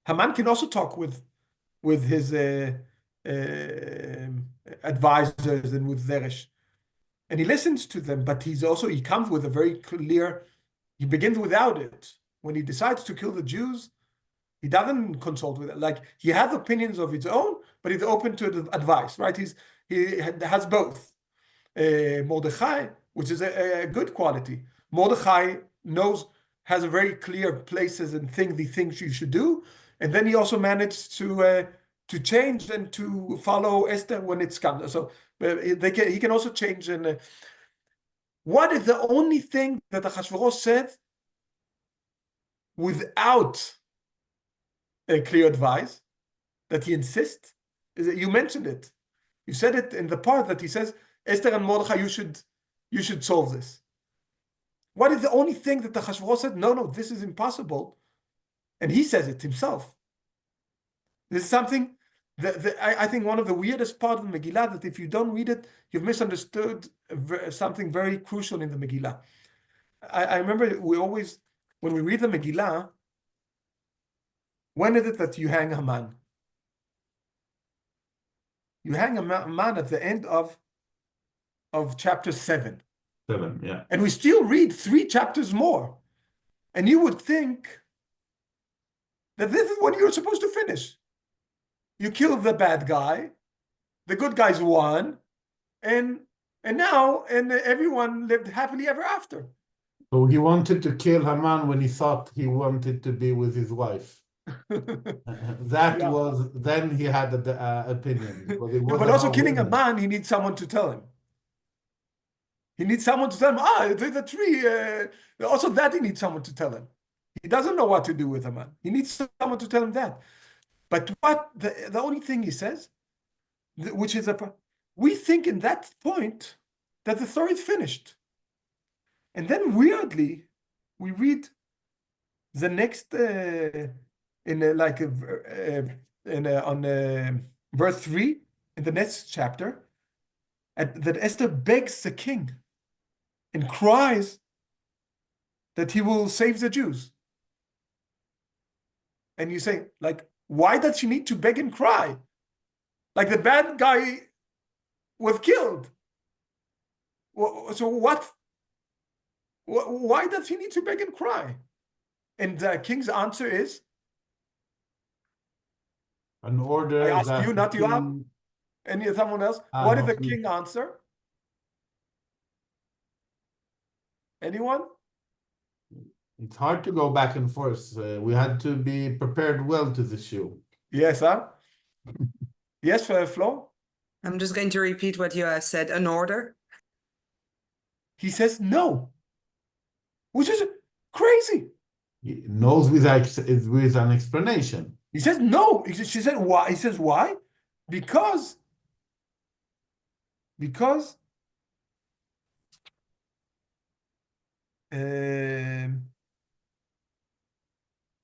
Haman can also talk with his advisors and with Zeresh, and he listens to them, but he comes with a very clear, he begins without it. When he decides to kill the Jews, he doesn't consult with it. Like, he has opinions of his own, but he's open to the advice, right? He has both. Mordechai, which is a good quality. Mordechai has a very clear places and he thinks you should do, and then he also managed to change and to follow Esther when it's come. So he can also change. And what is the only thing that Achashverosh said without a clear advice that he insists? You mentioned it. You said it in the part that he says, Esther and Mordechai, you should solve this. What is the only thing that the Achashverosh said? No, this is impossible. And he says it himself. This is something that I think one of the weirdest parts of the Megillah, that if you don't read it, you've misunderstood something very crucial in the Megillah. I remember when we read the Megillah, when is it that you hang Haman? You hang Haman at the end of chapter 7. 7, yeah. And we still read 3 chapters more. And you would think that this is what you're supposed to finish. You killed the bad guy, the good guys won, and now everyone lived happily ever after. So he wanted to kill Haman when he thought he wanted to be with his wife. That Yeah. was, then he had an opinion. Because it was But also about killing a women. man, he needs someone to tell him. He needs someone to tell him, there's a tree. Also that he needs someone to tell him. He doesn't know what to do with a man. He needs someone to tell him that. But what the only thing he says, which is we think in that point that the story is finished. And then weirdly, we read the next on verse 3 in the next chapter, that Esther begs the king and cries that he will save the Jews. And you say, like, why does she need to beg and cry? Like the bad guy was killed. So what? Why does he need to beg and cry? And the king's answer is, An order I ask that you, not the Joav. king- And someone else. What did the not me. king answer? Anyone? It's hard to go back and forth. We had to be prepared well to the show. Yes, huh? Yes, Flo? I'm just going to repeat what you have said. An order. He says no, which is crazy. He knows with an explanation. He says no. She said why? He says why? Because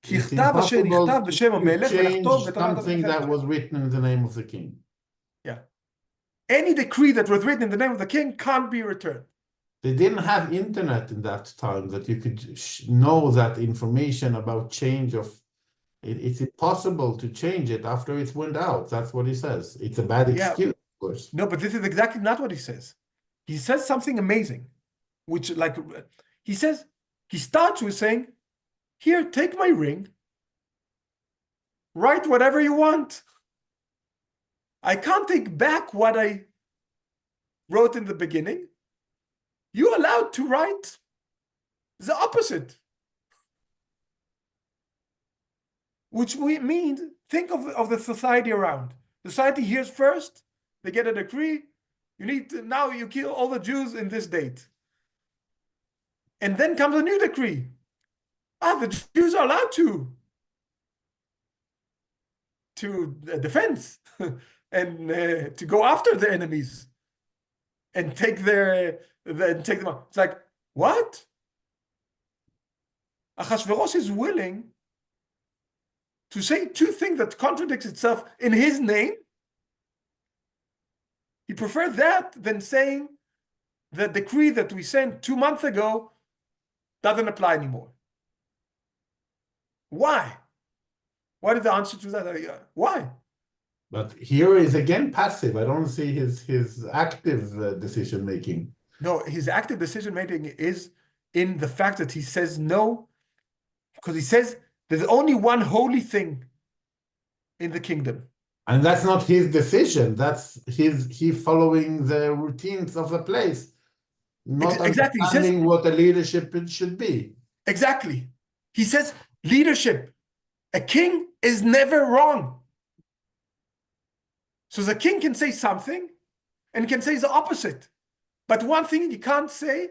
It's "Kichtav asher impossible nichtav b'shem to hamelech change v'lachtom b'torah something that HaMelech." was written in the name of the king. Yeah. Any decree that was written in the name of the king can't be returned. They didn't have internet in that time that you could know that information about change of it. It's impossible to change it after it went out. That's what he says. It's a bad Yeah. excuse, of course. No, but this is exactly not what he says. He says something amazing, which he starts with saying, "Here, take my ring. Write whatever you want. I can't take back what I wrote in the beginning. You're allowed to write the opposite." Which means, think of the society around. Society hears first, they get a decree, now you kill all the Jews in this date. And then comes a new decree. The Jews are allowed to defense and to go after their enemies and take them out. It's like, what? Achashverosh is willing to say 2 things that contradicts itself in his name. He preferred that than saying the decree that we sent 2 months ago doesn't apply anymore. Why? What is the answer to that? Why? But here is again passive. I don't see his active decision making. No, his active decision making is in the fact that he says no, because he says there's only one holy thing in the kingdom. And that's not his decision. That's he following the routines of the place, not Exactly. He says, understanding what a leadership should be. exactly. He says leadership. A king is never wrong. So the king can say something and can say the opposite. But one thing he can't say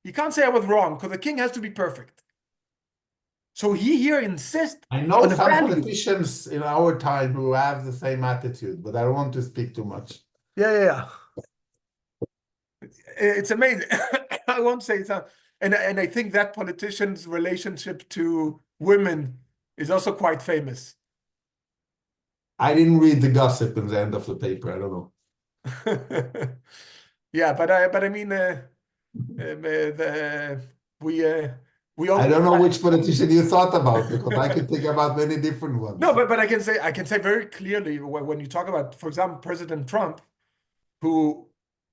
I was wrong, because the king has to be perfect. So he here insists I know on a some value. politicians in our time who have the same attitude, but I don't want to speak too much. Yeah. It's amazing. I won't say it's not. And I think that politician's relationship to women is also quite famous. I didn't read the gossip in the end of the paper. I don't know. Yeah, but I mean, we all. I don't know which politician you thought about, because I could think about many different ones. No, but I can say very clearly when you talk about, for example, President Trump, who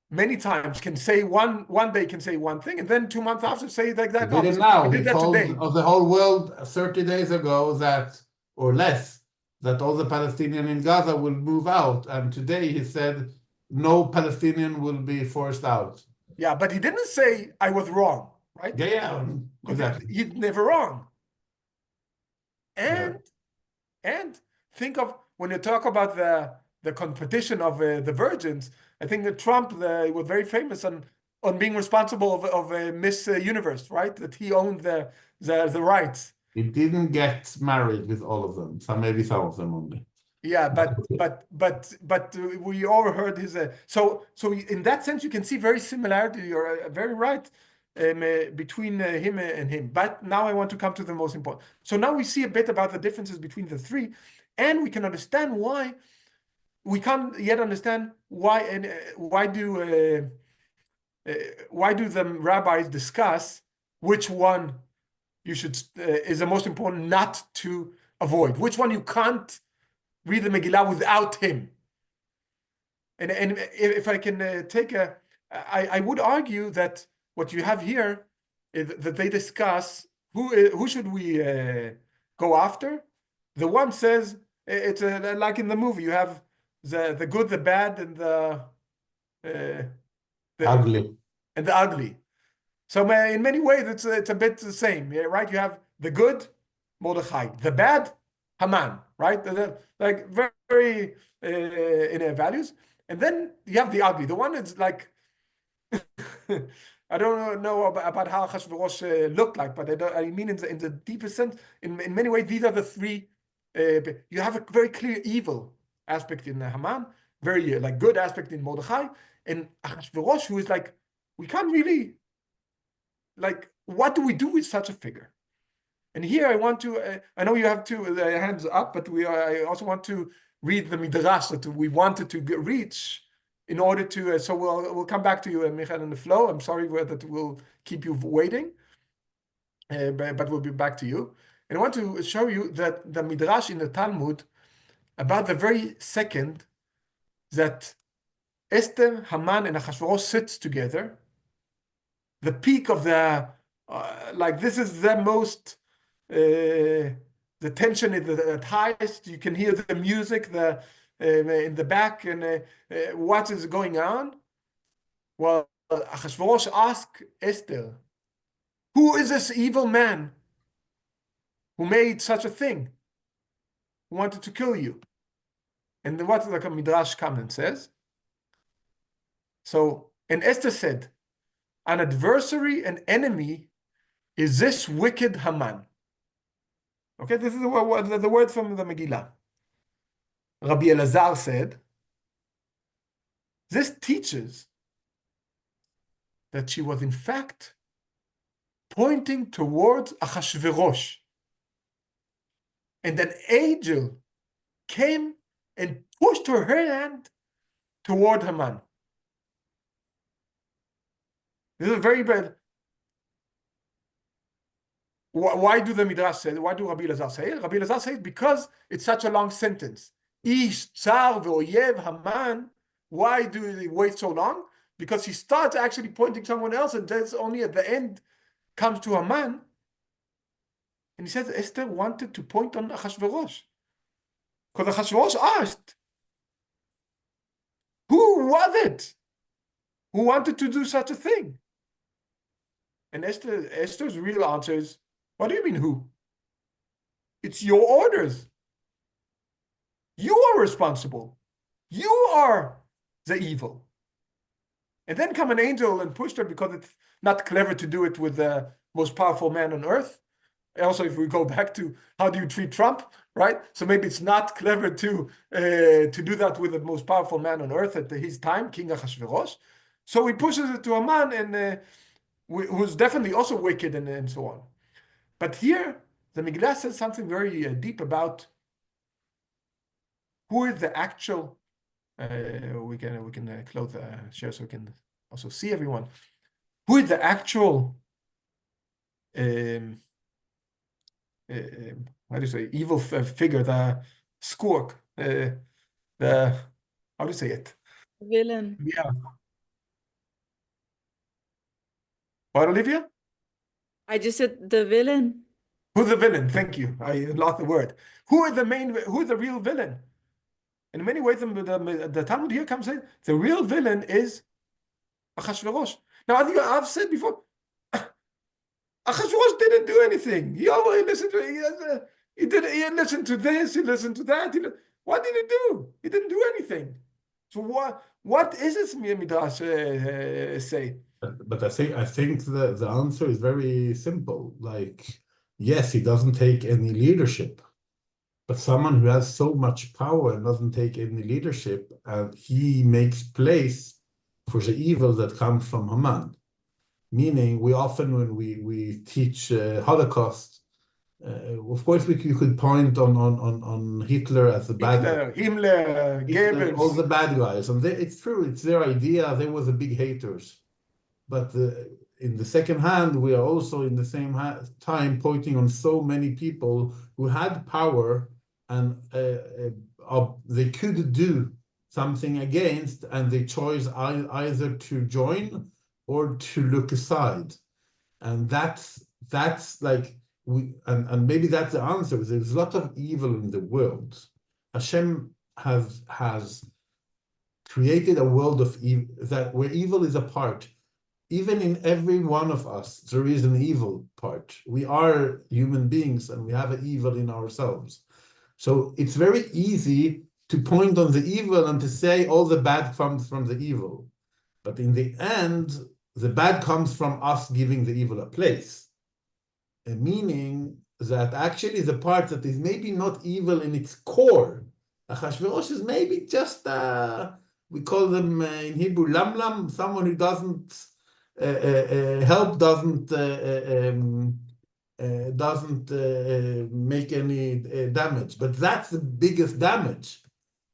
many times can say one day can say one thing, and then 2 months after say like that. He did it now. He He did that told today. of the whole world 30 days ago that, or less, that all the Palestinians in Gaza will move out. And today he said no Palestinian will be forced out. Yeah, but he didn't say I was wrong, right? Yeah, exactly. He's never wrong. And think of when you talk about the competition of the virgins. I think that Trump was very famous on being responsible of Miss Universe, right? That he owned the rights. He didn't get married with all of them. Maybe some of them only. Yeah, but we overheard his. So in that sense, you can see very similarity. You're very right between him and him. But now I want to come to the most important. So now we see a bit about the differences between the three, and we can understand why. We can't yet understand why, and why do the rabbis discuss which one you should is the most important not to avoid, which one you can't read the Megillah without him. And if I can take I would argue that what you have here is that they discuss who should we go after. The one says it's like in the movie, you have the good, the bad, and the Ugly. And the ugly. So in many ways, it's a bit the same, right? You have the good, Mordechai, the bad, Haman, right? Like very in their values. And then you have the ugly. The one that's like, I don't know about how Achashverosh looked like, but I mean in the deepest sense, in many ways, these are the three. You have a very clear evil aspect in Haman, very like good aspect in Mordechai, and Achashverosh, who is like, we can't really, like, what do we do with such a figure? And here I want to, I know you have two hands up, but I also want to read the Midrash that we wanted to reach in order to, so we'll come back to you, Michael, in the flow. I'm sorry that we'll keep you waiting, but we'll be back to you. And I want to show you that the Midrash in the Talmud, about the very second that Esther, Haman, and Achashverosh sits together, the peak of the, like this is the most, the tension is at highest. You can hear the music in the back, and what is going on? Well, Achashverosh asked Esther, who is this evil man who made such a thing, who wanted to kill you? And then what like a Midrash comes and says? So, and Esther said, an adversary, an enemy, is this wicked Haman. Okay, this is the word from the Megillah. Rabbi Elazar said, this teaches that she was in fact pointing towards Achashverosh. And an angel came and pushed her hand toward Haman. This is very bad. Why do the Midrash say? Why do Rabbi Elazar say it? Rabbi Elazar says because it's such a long sentence. Ish, Tsar, Ve'oyev, Haman. Why do they wait so long? Because he starts actually pointing someone else, and that's only at the end comes to Haman. And he says Esther wanted to point on Achashverosh. Because Achashverosh asked, who was it who wanted to do such a thing? And Esther's real answer is, what do you mean who? It's your orders. You are responsible. You are the evil. And then come an angel and pushed her because it's not clever to do it with the most powerful man on earth. Also, if we go back to how do you treat Trump, right? So maybe it's not clever to do that with the most powerful man on earth at his time, King Ahasuerus. So he pushes it to a man and who's definitely also wicked and so on. But here, the Midrash says something very deep about who is the actual. We can close the share so we can also see everyone. Who is the actual? How do you say, evil figure, the skurk, the how do you say it? Villain. Yeah. What, Olivia? I just said the villain. Who's the villain? Thank you. I lost the word. Who is the real villain? In many ways, the Talmud here comes in, the real villain is Achashverosh. Now, I think I've said before, Achashverosh didn't do anything. He always listened to he listened to this, he listened to that. What did he do? He didn't do anything. So what is this Midrash say? But I think the answer is very simple. Like, yes, he doesn't take any leadership, but someone who has so much power and doesn't take any leadership, he makes place for the evil that comes from Haman. Meaning, we often, when we teach Holocaust, of course, you could point on Hitler as the bad guy. Himmler, Goebbels. All the bad guys. And it's true, it's their idea. They were the big haters. But in the second hand, we are also in the same time pointing on so many people who had power and they could do something against, and they chose either to join or to look aside. And that's like, and maybe that's the answer. There's a lot of evil in the world. Hashem has created a world of evil, where evil is a part. Even in every one of us, there is an evil part. We are human beings and we have an evil in ourselves. So it's very easy to point on the evil and to say all the bad comes from the evil. But in the end, the bad comes from us giving the evil a place. Meaning that actually the part that is maybe not evil in its core, Achashverosh is maybe just, we call them in Hebrew, lamlam, someone who doesn't help, doesn't make any damage. But that's the biggest damage.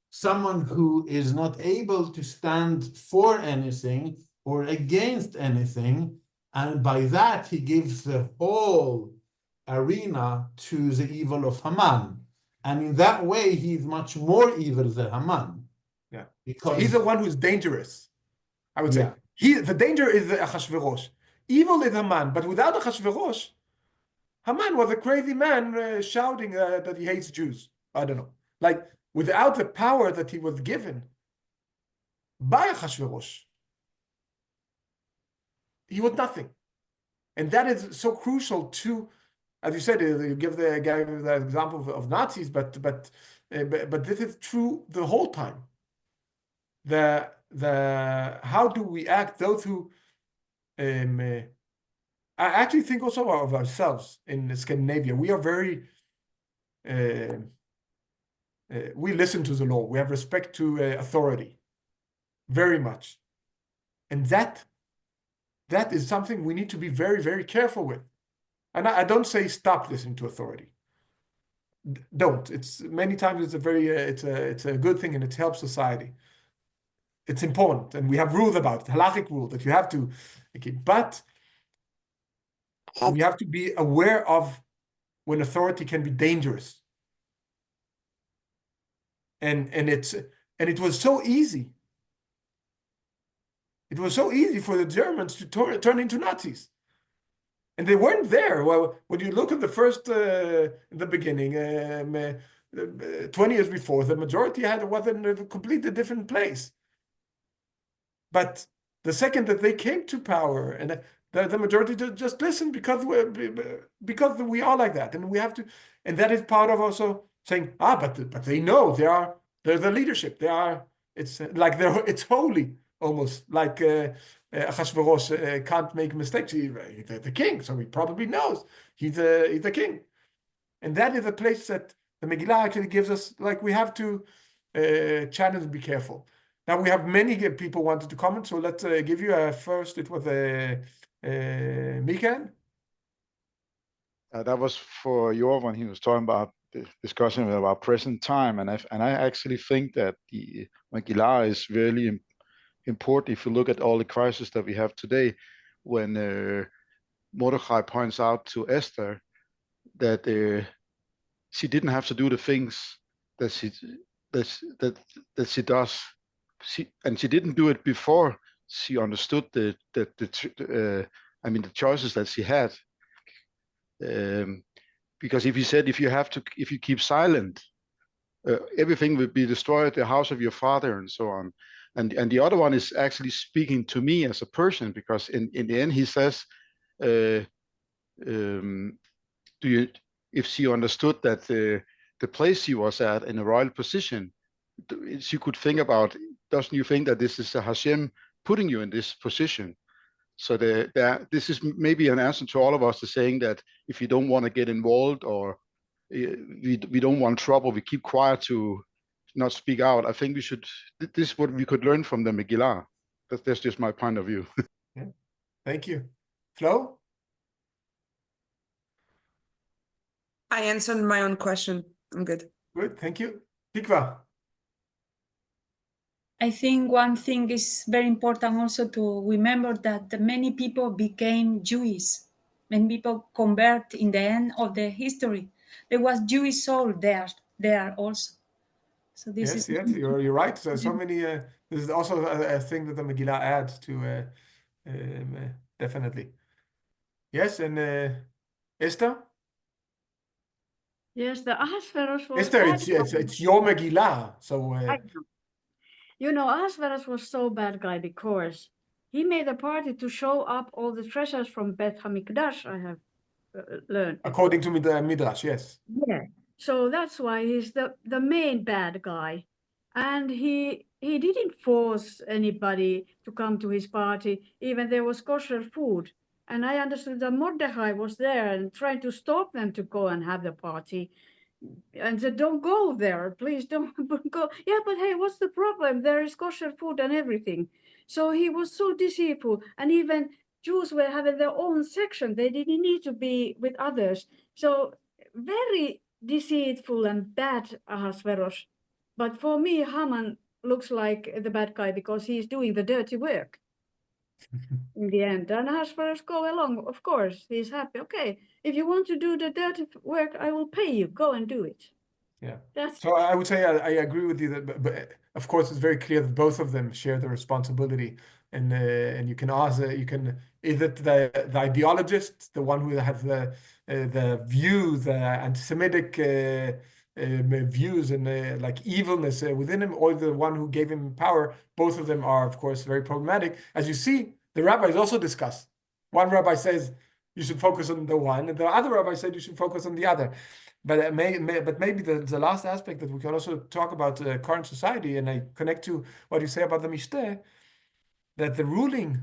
Someone who is not able to stand for anything or against anything, and by that he gives the whole arena to the evil of Haman. And in that way, he's much more evil than Haman. Yeah, because he's the one who's dangerous, I would say. The danger is the Achashverosh. Evil is Haman, but without Achashverosh, Haman was a crazy man shouting that he hates Jews. I don't know. Like, without the power that he was given by Achashverosh, he was nothing. And that is so crucial to, as you said, you give the example of Nazis, but this is true the whole time. How do we act? Those who, I actually think also of ourselves in Scandinavia. We are very, we listen to the law. We have respect to authority, very much, and that is something we need to be very, very careful with. And I don't say stop listening to authority. Don't. It's many times it's a very it's a good thing and it helps society. It's important, and we have rules about it, halachic rule that you have to keep. But we have to be aware of when authority can be dangerous. And it was so easy. It was so easy for the Germans to turn into Nazis. And they weren't there. Well, when you look at the first, in the beginning, 20 years before, the majority was in a completely different place. But the second that they came to power, and the majority just listened because we are like that, and we have to, and that is part of also saying, but they know they're the leadership. It's holy. almost like Achashverosh can't make mistakes. He's the king, so he probably knows he's the king. And that is a place that the Megillah actually gives us, like, we have to challenge and be careful. Now we have many people wanted to comment, so let's give you first. It was Mikael. That was for Joav when he was talking about the discussion about present time, and I actually think that the Megillah is really important if you look at all the crises that we have today. When Mordechai points out to Esther that she didn't have to do the things that she does, and she didn't do it before she understood the choices that she had. Because if you keep silent, everything will be destroyed, the house of your father and so on. And the other one is actually speaking to me as a person, because in the end he says, if she understood that the place she was at in a royal position, she could think about, doesn't you think that this is Hashem putting you in this position? So this is maybe an answer to all of us, to saying that if you don't want to get involved, or we don't want trouble, we keep quiet to not speak out. I think we should. This is what we could learn from the Megillah. That's just my point of view. Yeah. Thank you. Flo? I answered my own question. I'm good. Good, thank you. Tikva? I think one thing is very important also to remember that many people became Jewish. Many people convert in the end of the history. There was Jewish soul there also. So this Yes, is you're right. So many. This is also a thing that the Megillah adds to. Definitely. Yes, and Esther. Yes, the Ahasuerus was Esther, bad it's your Megillah. So. I know. You know, Ahasuerus was so bad guy because he made a party to show up all the treasures from Beth Hamikdash. I have learned. According to the Midrash, yes. Yeah. So that's why he's the main bad guy, and he didn't force anybody to come to his party. Even there was kosher food, and I understood that Mordechai was there and trying to stop them to go and have the party. And said, don't go there, please don't go. Yeah, but hey, what's the problem? There is kosher food and everything. So he was so deceitful. And even Jews were having their own section. They didn't need to be with others. So very deceitful and bad Ahasuerus. But for me, Haman looks like the bad guy because he's doing the dirty work. In the end, and Ahasuerus go along, of course, he's happy. Okay, if you want to do the dirty work, I will pay you. Go and do it. Yeah. That's So I would say I agree with you that, but of course it's very clear that both of them share the responsibility, and you can ask, is it the ideologist, the one who has the views, anti-Semitic views and like evilness within him, or the one who gave him power? Both of them are, of course, very problematic. As you see, the rabbis also discuss. One rabbi says you should focus on the one, and the other rabbi said you should focus on the other. But maybe the last aspect that we can also talk about current society, and I connect to what you say about the Mishteh, that the ruling,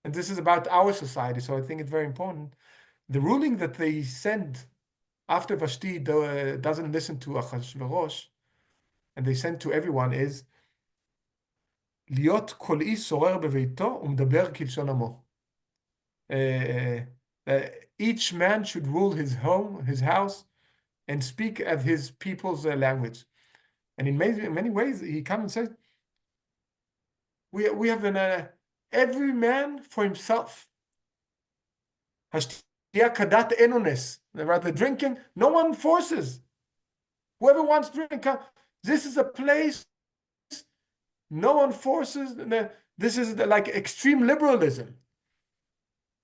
and this is about our society, so I think it's very important, the ruling that they send after Vashti doesn't listen to Achashverosh, and they send to everyone, is להיות כל איש שורר בביתו ומדבר כלשון עמו. Each man should rule his home, his house, and speak as his people's language. And in many ways, he comes and says, we have every man for himself. Hashtiya kadat enones. The drinking, no one forces. Whoever wants to drink, this is a place no one forces. This is like extreme liberalism.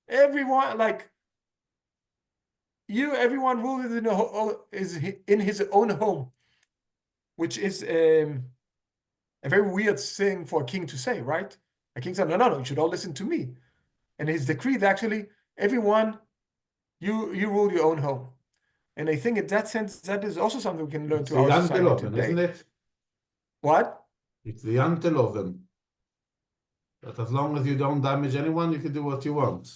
Everyone, like everyone rules is in his own home, which is a very weird thing for a king to say, right? A king said, no, you should all listen to me. And his decree that actually everyone, you rule your own home. And I think in that sense, that is also something we can learn to our society today. Isn't it? What? It's the Yantel of them. That as long as you don't damage anyone, you can do what you want.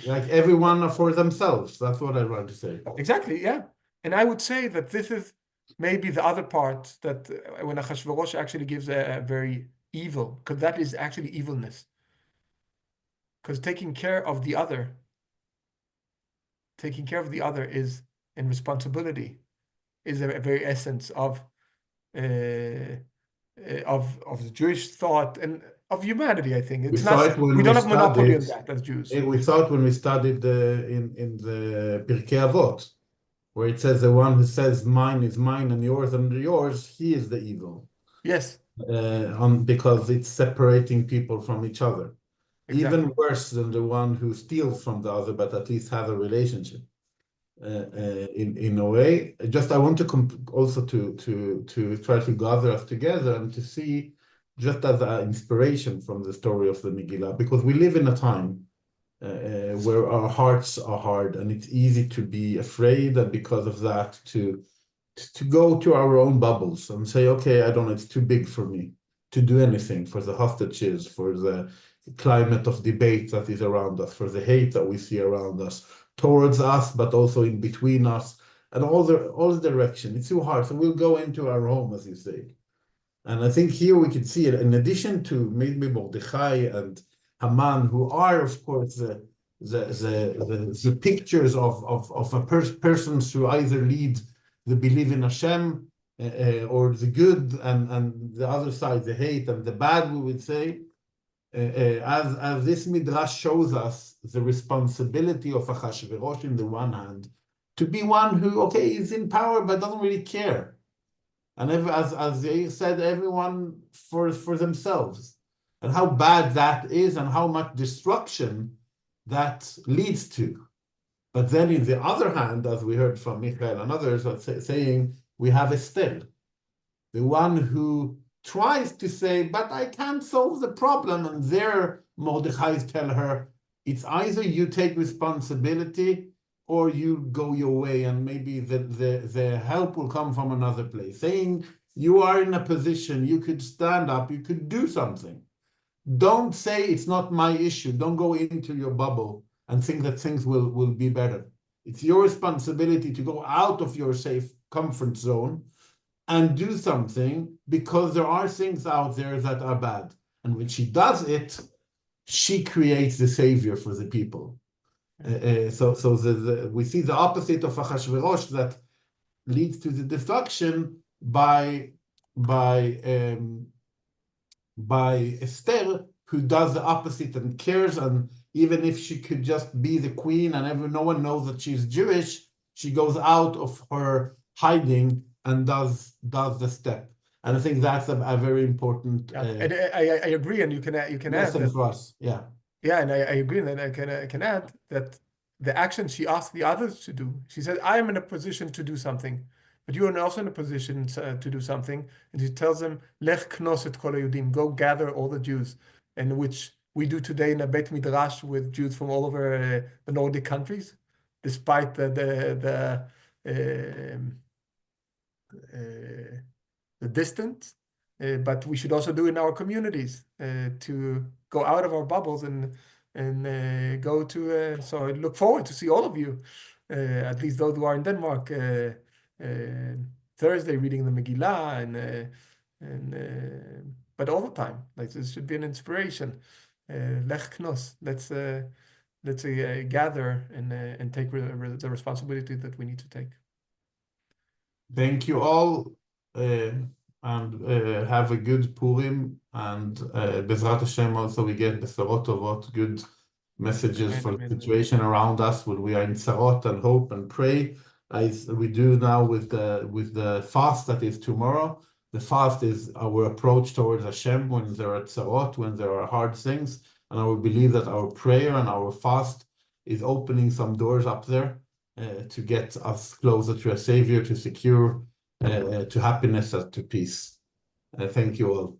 Like everyone for themselves. That's what I want to say. Exactly, yeah. And I would say that this is maybe the other part that when Achashverosh actually gives a very evil, because that is actually evilness. Because taking care of the other is in responsibility, is a very essence of the Jewish thought and of humanity. I think it's We saw not. it when We don't we have monopoly on studied. that as Jews. We saw it when we studied in the Pirkei Avot, where it says the one who says mine is mine and yours, he is the evil. Yes, Because it's separating people from each other. exactly. Even worse than the one who steals from the other, but at least has a relationship. In a way, I want to also to try to gather us together and to see just as an inspiration from the story of the Megillah, because we live in a time where our hearts are hard and it's easy to be afraid, and because of that to go to our own bubbles and say, okay, I don't know, it's too big for me to do anything for the hostages, for the climate of debate that is around us, for the hate that we see around us, towards us, but also in between us, and all the direction. It's too hard. So we'll go into our home, as you say. And I think here we can see it, in addition to maybe Mordechai and Haman, who are, of course, the pictures of a persons who either lead the belief in Hashem or the good, and the other side, the hate and the bad, we would say. As this Midrash shows us, the responsibility of Achashverosh in the one hand, to be one who, okay, is in power, but doesn't really care. And as Jair said, everyone for themselves. And how bad that is and how much destruction that leads to. But then in the other hand, as we heard from Michael and others saying, we have Esther, the one who tries to say, but I can't solve the problem. And there Mordechai tell her, it's either you take responsibility or you go your way, and maybe the help will come from another place. Saying you are in a position, you could stand up, you could do something. Don't say it's not my issue. Don't go into your bubble and think that things will be better. It's your responsibility to go out of your safe comfort zone and do something, because there are things out there that are bad. And when she does it, she creates the savior for the people. So we see the opposite of Achashverosh that leads to the destruction by Esther, who does the opposite and cares, and even if she could just be the queen and no one knows that she's Jewish, she goes out of her hiding and does the step. And I think that's a very important And I agree, and you can add that, for us. Yeah. Yeah, and I agree, and I can add that the action she asked the others to do. She said, I am in a position to do something, but you are also in a position to do something. And she tells them, Lech knos et kol hayudim, go gather all the Jews, and which we do today in a Beit Midrash with Jews from all over the Nordic countries, despite the distance. But we should also do in our communities to go out of our bubbles and go to. So I look forward to see all of you, at least those who are in Denmark, Thursday reading the Megillah, but all the time. Like, this should be an inspiration. Lech knos. Let's gather and take the responsibility that we need to take. Thank you all. And have a good Purim, and Bezrat Hashem also we get Besorot Tovot, good messages for the situation around us when we are in Tzarot, and hope and pray, as we do now with the fast that is tomorrow. The fast is our approach towards Hashem when there are Tzarot, when there are hard things, and I would believe that our prayer and our fast is opening some doors up there to get us closer to a Savior, to secure to happiness and to peace. Thank you all.